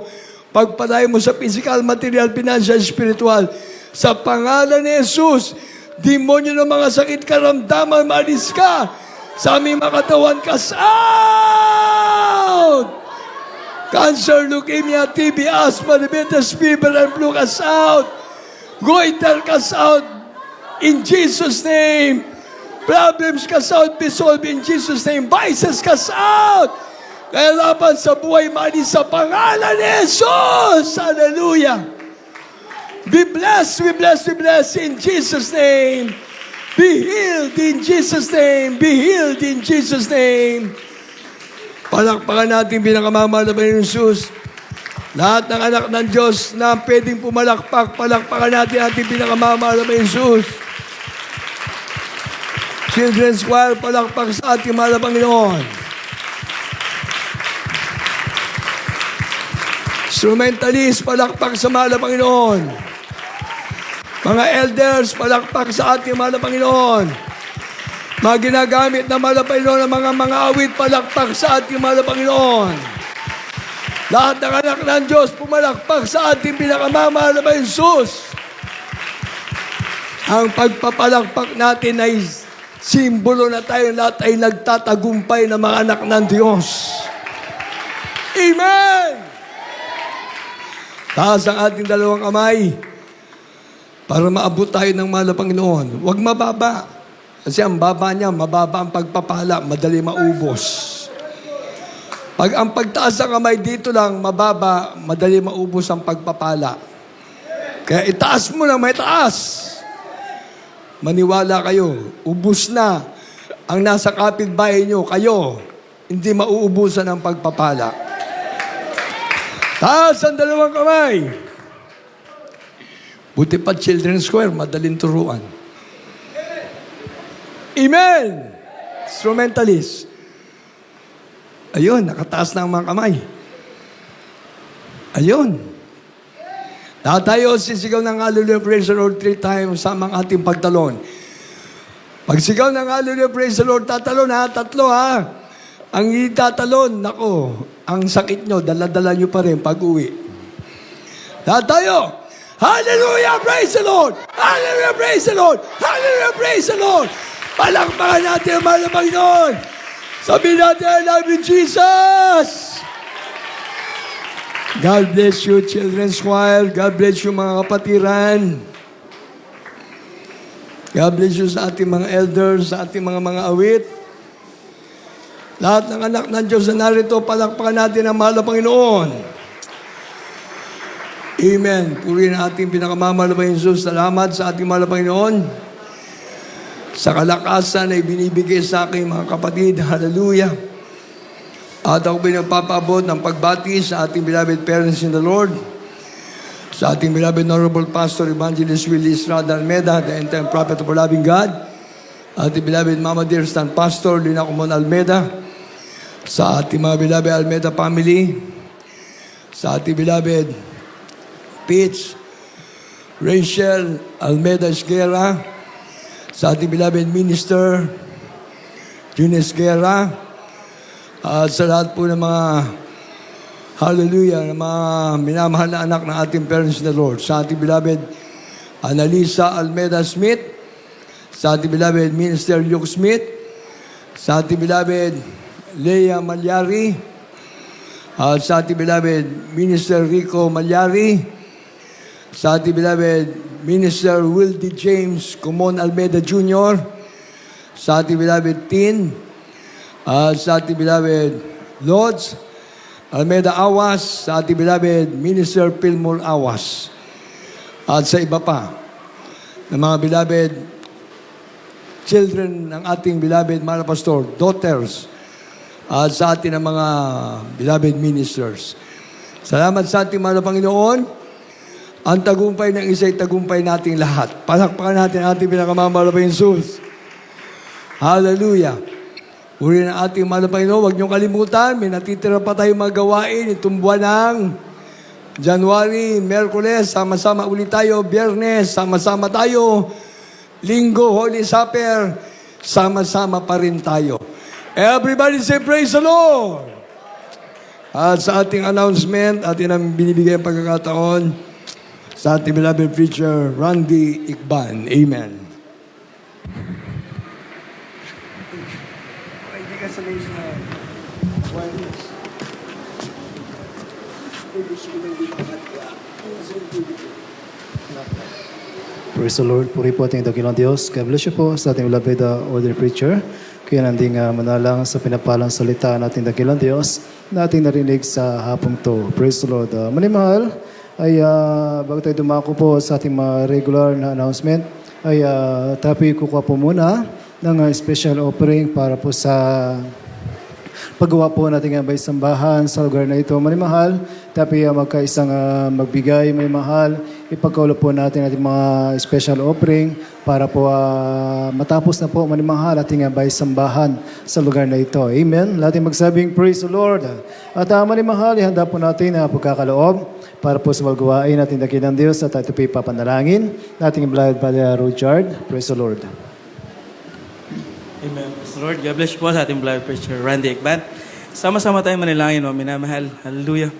pagpalain mo sa physical, material, financial, spiritual. Sa pangalan ni Jesus, demonyo ng mga sakit, karamdaman, maalis ka. Sa aming mga katawan, cast out! Cancer, leukemia, TB, asthma, diabetes, fever, and flu, cast out! Goiter, cast out! In Jesus' name! Problems, cast out, be solved in Jesus' name. Vices, cast out! Kaya laban sa buhay, maalis sa pangalan ni Jesus! Hallelujah! Be blessed, we bless, we bless in Jesus' name. Be healed in Jesus' name. Be healed in Jesus' name. Palakpakan natin pinakamamahal na Panginoon Jesus. Lahat ng anak ng Diyos na pwedeng pumalakpak, palakpakan natin ating pinakamamahal na Panginoon Jesus. Children's choir, palakpak sa ating mahal na Panginoon. Instrumentalist, palakpak sa mahal na Panginoon. Mga elders, palakpak sa ating mahal na Panginoon. Mga ginagamit na mahal na Panginoon ng mga awit, palakpak sa ating mahal na Panginoon. Lahat ng anak ng Diyos, pumalakpak sa ating pinakamamahal na Jesus. Ang pagpapalakpak natin ay simbolo na tayo lahat ay nagtatagumpay na mga anak ng Diyos. Amen! Taas ang ating dalawang kamay para maabot tayo ng mahal na Panginoon. Huwag mababa. Kasi ang baba niya, mababa ang pagpapala, madali maubos. Pag ang pagtaas ng kamay dito lang, mababa, madali maubos ang pagpapala. Kaya itaas mo lang, may taas. Maniwala kayo, ubus na ang nasa kapitbahay nyo, kayo, hindi mauubusan ang pagpapala. Taas ang dalawang kamay. Buti pa Children's Choir, madaling turuan. Amen! Instrumentalist. Ayun, nakataas na ang mga kamay. Ayun. Lahat tayo sisigaw ng Hallelujah, Praise the Lord 3 times sa mga ating pagtalon. Pagsigaw ng Hallelujah, Praise the Lord, tatalon ha, 3 ha. Ang itatalon, nako, ang sakit nyo, dala-dala nyo pa rin pag-uwi. Lahat tayo, Hallelujah, praise the Lord! Hallelujah, praise the Lord! Hallelujah, praise the Lord! Palakpakan natin ang mahal na Panginoon! Sabihin natin, I love you, Jesus! God bless you, Children's Choir. God bless you, mga kapatiran. God bless you sa ating mga elders, sa ating mga awit. Lahat ng anak ng Diyos na narito, palakpakan natin ang mahal na Panginoon. Amen. Purihin ang ating pinakamamahal na Jesus. Salamat sa ating mahal na Panginoon. Sa kalakasan na ibinibigay sa aking mga kapatid. Hallelujah. At ako pinagpapaabot ng pagbati sa ating beloved parents in the Lord. Sa ating beloved Honorable Pastor Evangelist Willie Estrada Almeda, the entire prophet of our loving God. Ating beloved Mama Dear Stan Pastor Lina Comon Almeda. Sa ating mga beloved Almeda family. Sa ating beloved Peach, Rachel Almeda Esguerra. Sa ating beloved Minister June Esguerra. At sa lahat po ng mga hallelujah, ng mga minamahal na anak ng ating parents in the Lord. Sa ating beloved Annalisa Almeda Smith. Sa ating beloved Minister Luke Smith. Sa ating beloved Leah Malyari. At sa ating beloved Minister Rico Malyari. Sa ating beloved Minister Wildy James Comon Almeda Jr. Sa ating beloved Tin. Sa ating beloved Lodge Almeda Awas. Sa ating beloved Minister Pilmore Awas. At sa iba pa ng mga beloved children ng ating beloved mga pastor, daughters, at sa atin ng mga beloved ministers. Salamat sa ating mga Panginoon. Ang tagumpay ng isa ay tagumpay nating lahat. Palakpakan natin ang ating pinakamamahal na Jesus. Hallelujah. Uri ng ating mahal na Panginoon, huwag niyong kalimutan, may natitira pa tayong mga gawain itong buwan ng January, Merkules, sama-sama ulit tayo, Biyernes, sama-sama tayo, Linggo, Holy Supper, sama-sama pa rin tayo. Everybody say, praise the Lord! At sa ating announcement, atin ang binibigay ang pagkakataon sa ating beloved preacher, Randy Ikban. Amen. Praise the Lord. Puri po ating dakilang Diyos. God bless you po sa ating beloved order preacher. Kaya nanding manalang sa pinapalang salita natin dakilang Diyos na ating narinig sa hapong to. Praise the Lord. Manimahal, ay bago tayo dumako po sa ating mga regular na announcement, ay tapoy kukuha po muna ng special offering para po sa paggawa po natin ng baysambahan sa lugar na ito. Manimahal, tapoy magkaisang magbigay, manimahal, ipagkaulap po natin ating mga special offering para po matapos na po manimahal ating baysambahan sa lugar na ito. Amen. Lahat magsabing praise the Lord. At manimahal, ihanda po natin ang pagkakaloob para po sa maggawain natin dakilang Diyos at ito po ipapanalangin nating beloved Brother Richard. Praise the Lord. Amen. Praise the Lord. God bless you po sa ating beloved preacher, Randy Ikban. Sama-sama tayong manalangin, minamahal. Hallelujah.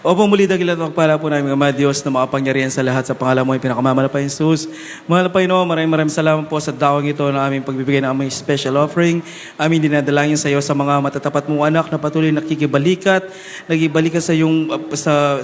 Opo, muli dakilang pagpala po namin, Ama Diyos, na makapangyarihan sa lahat sa pangalan mo, yung pinakamamahal na Jesus. Mahal na Panginoon, maraming salamat po sa dawang ito na aming pagbibigay ng aming special offering. Aming dinadalangin sa iyo sa mga matatapat mong anak na patuloy nakikibalikat, nagibalikan sa iyong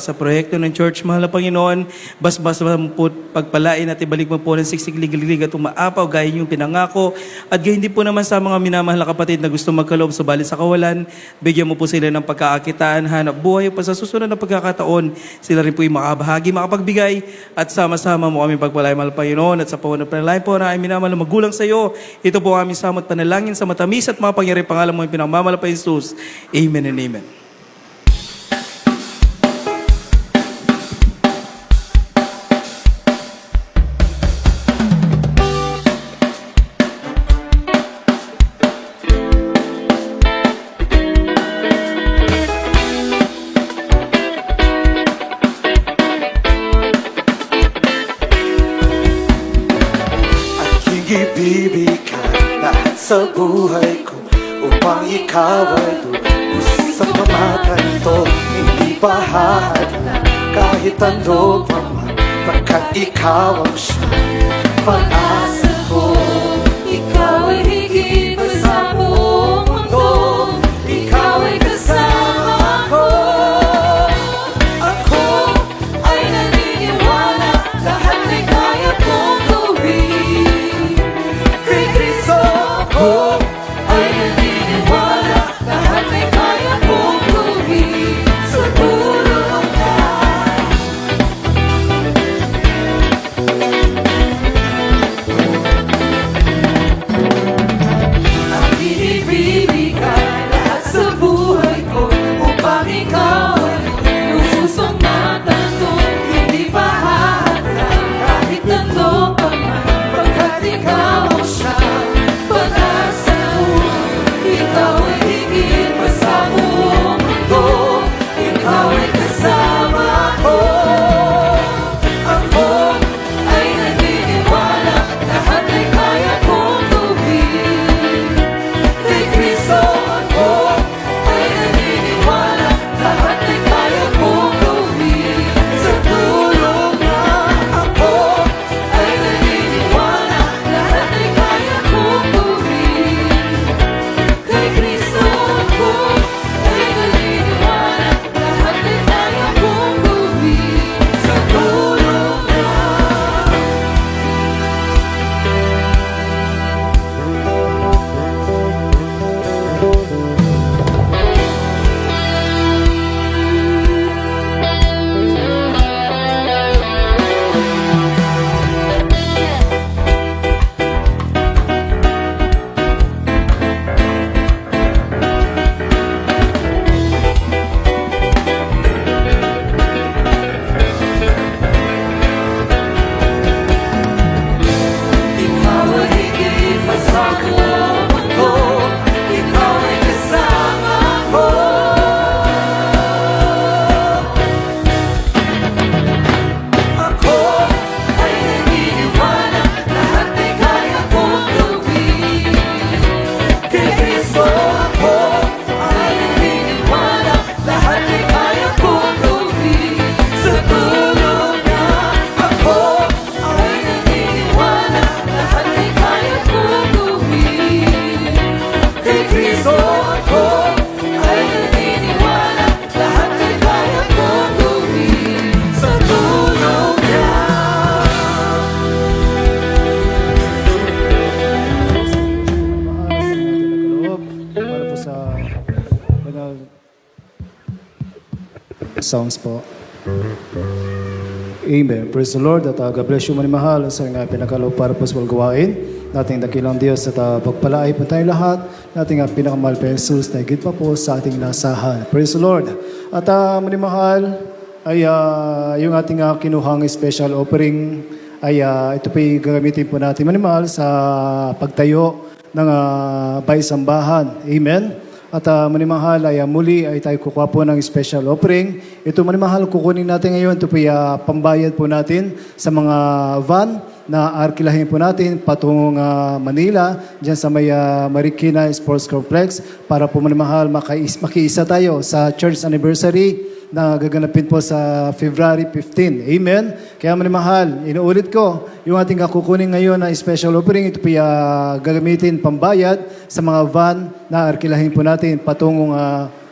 sa proyekto ng church. Mahal na Panginoon, bas-bas mo po pagpalain at ibalik mo po ng siksik-ligilig at umaapaw gaya yung pinangako. At gayon din po naman sa mga minamahal na kapatid na gusto magkaloob subalit sa kawalan, bigyan mo po sila ng pagkaakitaan, hanap buhay pa sa susunod na pagkakataon. Sila rin po yung makabahagi, makapagbigay at sama-sama mo kami pagpalay, mahal Panginoon. At sa paunang panalangin po na ay minamahal na magulang sa iyo, ito po aming samot panalangin sa matamis at mapangyari pangalan mo yung pinamamahal pa Jesus. Amen and amen. Ibibigay lahat sa buhay ko upang ikaw ay lubos sa pamatay ito. Hindi bahagla kahit ano pa man, pagkat ikaw ang siyang pag-asa ko. Ikaw ay higit pa sa buong mundo. Ikaw ay kasama ko. Ako songs po. Amen. Praise the Lord. At God bless you, manimahal, sa nga pinakaloob para po sa gawain. Nating dakilang Diyos at pagpalaay po tayong lahat. Nating pinakamahal pa Jesus na higit pa po sa ating nasahan. Praise the Lord. At manimahal, ay yung ating kinuhang special offering ay ito po gagamitin po natin manimahal sa pagtayo ng baysambahan. Amen. At manimahal ay muli ay tayo kukuha po ng special offering. Ito manimahal kukunin natin ngayon. Ito po pambayad po natin sa mga van na arkilahin po natin patungong Manila, dyan sa may Marikina Sports Complex para po manimahal makiisa tayo sa church anniversary na gaganapin po sa February 15. Amen? Kaya manimahal, inuulit ko, yung ating kukunin ngayon na special offering, ito po gagamitin pambayad sa mga van na arkilahin po natin patungong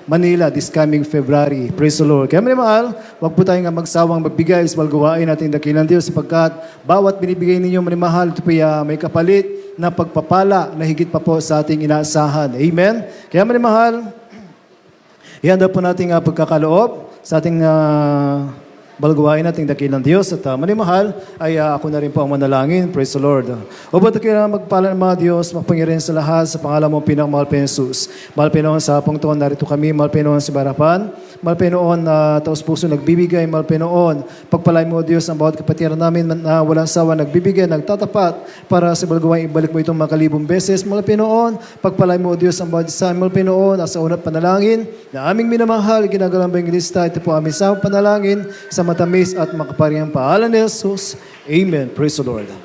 Manila this coming February. Praise the Lord. Kaya manimahal, huwag po tayong magsawang magbigay sa walgawain natin dakilang Diyos sapagkat bawat binibigay ninyo manimahal, ito po may kapalit na pagpapala na higit pa po sa ating inaasahan. Amen? Kaya manimahal, ihanda po nating pagkakaloob sa ating balgawain nating dakilang Diyos at manimahal ay ako na rin po ang manalangin. Praise the Lord. O ba't kaya magpala ng mga Diyos, magpangyarihan sa lahat sa pangalan mo pinakamahal pa Jesus. Mahal Pinoon sa hapong to, narito kami, mahal Pinoon sa barapan, mahal Pinoon na taos puso nagbibigay, mahal Pinoon, pagpalay mo Diyos ang bawat kapatiran namin na walang sawa nagbibigay, nagtatapat para sa balgawain, ibalik mo itong makalibong beses, mahal Pinoon, pagpalay mo Diyos ang bawat isa, mahal Pinoon, sa unang panalangin na aming minamahal, ginagalang Bengalista, ito po aming sa panalangin sa matamis at makaparihang pangalan ni Jesus. Amen. Praise the Lord. Thank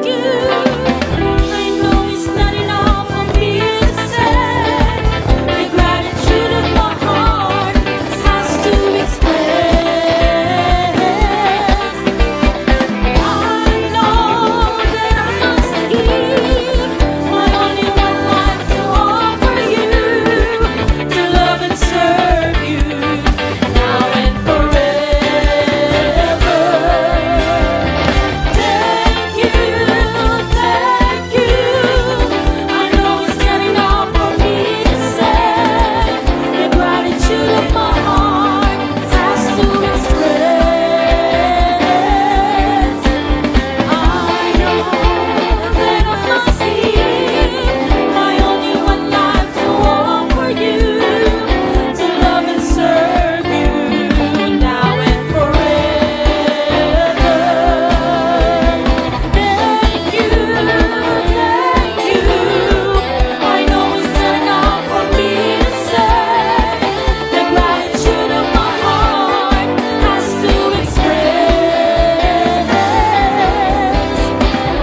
you. I know it's not enough for me to say. The gratitude of my heart has to express. I know that I must give my only one life to offer you, to love and serve you now and forever. Thank you. I know it's not enough for me to say. The gratitude of my heart has to express. I know that I must give my only one life to offer you, to love and serve you now and forever. Thank you. I know it's not enough for me to say. The gratitude of my heart has to express.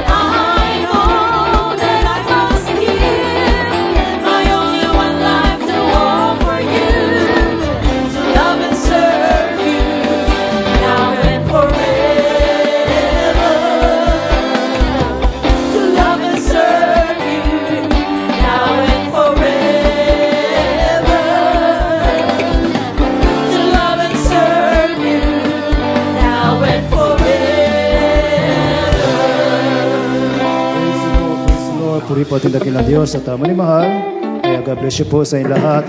I know that I must give my only one life to offer you, to love and serve you now and forever. To love and serve you now and forever. To love and serve you now and forever. Praise the Lord. Puri po ating dakilang Diyos at manimahal. Kaya God bless you po sa inyong lahat.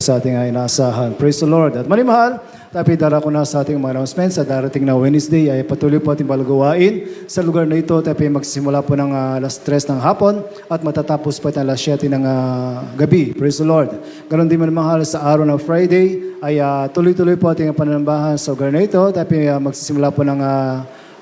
Sa ating inaasahan. Praise the Lord. At manimahal, tapi dara ko na sa ating mga announcements sa darating na Wednesday ay patuloy po ating balagawain sa lugar na ito. Tapi magsisimula po ng alas 3 ng hapon at matatapos po alas 7 ng gabi. Praise the Lord. Ganon din manimahal sa araw ng Friday ay tuloy-tuloy po ating pananambahan sa lugar na ito. Tapi magsisimula po ng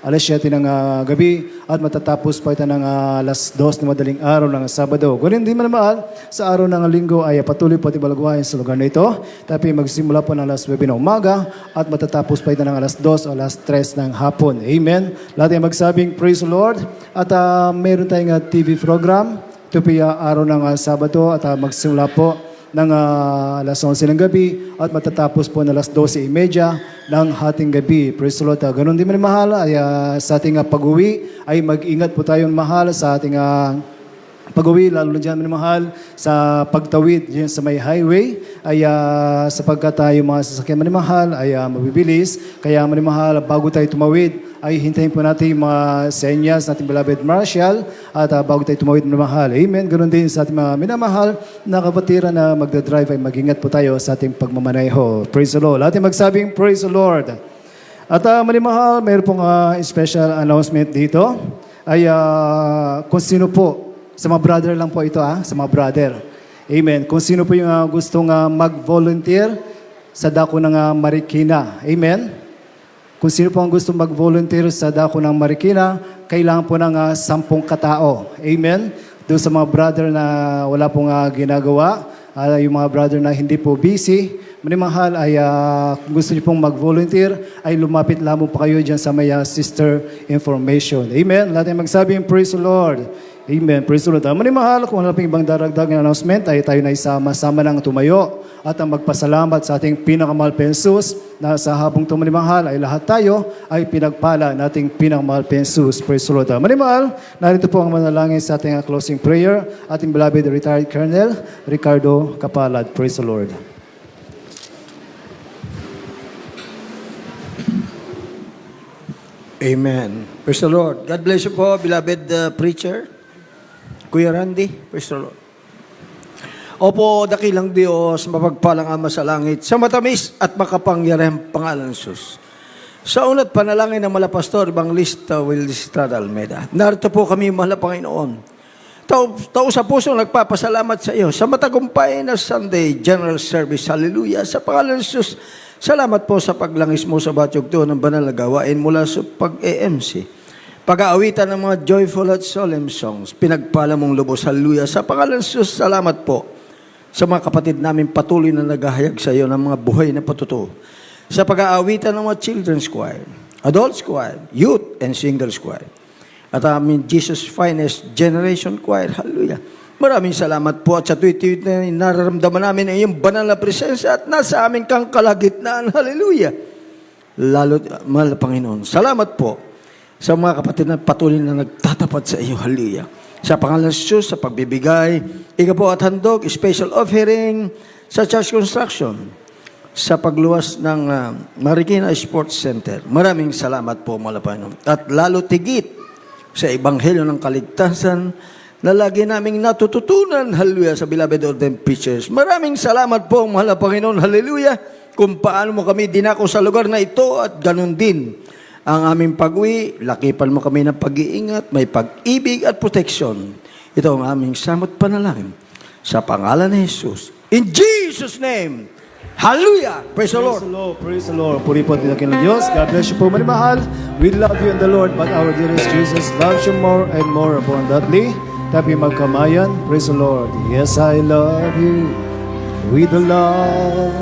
alas 7 ng gabi at matatapos po ito ng alas 2 na madaling araw ng Sabado. Ganun din manamahal, sa araw ng Linggo ay patuloy po ito balagwain sa lugar na ito. Tapi magsimula po ng alas 9 ng umaga at matatapos po ito ng alas 2 o alas 3 ng hapon. Amen. Lahat ay magsabing praise the Lord. At meron tayong TV program. Ito po yung araw ng Sabado at magsimula po ng alas 11 ng gabi at matatapos po ng alas 12:30 ng hating gabi. Praise the Lord. Ganon din mahal ay sa ating pag-uwi ay mag-ingat po tayong mahal sa ating pag-uwi, lalo na dyan, minamahal, sa pagtawid dyan sa may highway, ay sapagkat tayo mga sasakyan minamahal, ay mabibilis. Kaya minamahal, bago tayo tumawid, ay hintayin po natin yung mga senyas natin beloved Marshall, at bago tayo tumawid minamahal. Amen. Ganon din sa ating mga minamahal na kapatiran na magdadrive, ay mag-ingat po tayo sa ating pagmamaneho. Praise the Lord. Ating magsabing, praise the Lord. At minamahal, mayroon pong special announcement dito, ay kung sino po, sa mga brother lang po ito, sa mga brother. Amen. Kung sino po yung gustong mag-volunteer sa dako ng Marikina. Amen. Kung sino po ang gustong mag-volunteer sa dako ng Marikina, kailangan po ng 10 katao. Amen. Doon sa mga brother na wala pong ginagawa, yung mga brother na hindi po busy, manimahal ay kung gusto niyo pong mag-volunteer, ay lumapit lamang po kayo dyan sa may sister information. Amen. Lahat ay magsabing, praise the Lord. Amen. Praise the Lord. Manimahal, kung wala pang ibang daragdag na announcement, ay tayo na isama-sama ng tumayo at ang magpasalamat sa ating pinakamahal pensus na sa hapong tumanimahal ay lahat tayo ay pinagpala nating pinakamahal pensus. Praise the Lord. Manimahal, narito po ang manalangin sa ating closing prayer, ating beloved retired Colonel Ricardo Kapalad. Praise the Lord. Amen. Praise the Lord. God bless you po, beloved preacher. Kuya Randy, praise the Lord. Opo, dakilang Diyos, mapagpalang Ama sa langit, sa matamis at makapangyarihang pangalan ng Sus. Sa una't panalangin ng Malapastor Evangelista Will Estrada Almeida, narito po kami, mahal na Panginoon. Tao sa puso nagpapasalamat sa iyo sa matagumpay na Sunday General Service. Hallelujah. Sa pangalan ng Sus, salamat po sa paglangis mo sa batyog ng banal na gawain mula sa pag-EMC. Pag-aawitan ng mga joyful at solemn songs, pinagpala mong lubos, hallelujah. Sa pangalan ng Diyos, salamat po sa mga kapatid namin patuloy na naghahayag sa iyo ng mga buhay na patutuo. Sa pag-aawitan ng mga children's choir, adults choir, youth and singles choir, at aming Jesus Finest Generation Choir, hallelujah. Maraming salamat po at sa tuwid-tuwid na nararamdaman namin ang iyong banal na presensya at nasa aming kang kalagitnaan, hallelujah. Lalo, mahal na Panginoon, salamat po sa mga kapatid na patuloy na nagtatapat sa iyo. Hallelujah. Sa pangalan ng Diyos, sa pagbibigay, ikaw po at handog, special offering sa church construction, sa pagluwas ng Marikina Sports Center. Maraming salamat po, mga Panginoon. At lalo tigit sa Ebanghelyo ng Kaligtasan na lagi naming natututunan, hallelujah, sa beloved ordained preachers. Maraming salamat po, mahal na Panginoon, hallelujah, kung paano mo kami dinako sa lugar na ito at ganun din ang aming pag-uwi, lakipan mo kami ng pag-iingat, may pag-ibig at proteksyon. Ito ang aming samot panalangin sa pangalan ni Jesus. In Jesus' name, hallelujah! Praise the Lord! Praise the Lord, praise the Lord. Puri po din ang Diyos. God bless you po, manimahal. We love you in the Lord, but our dearest Jesus loves you more and more abundantly. Tabi magkamayan. Praise the Lord. Yes, I love you with the love.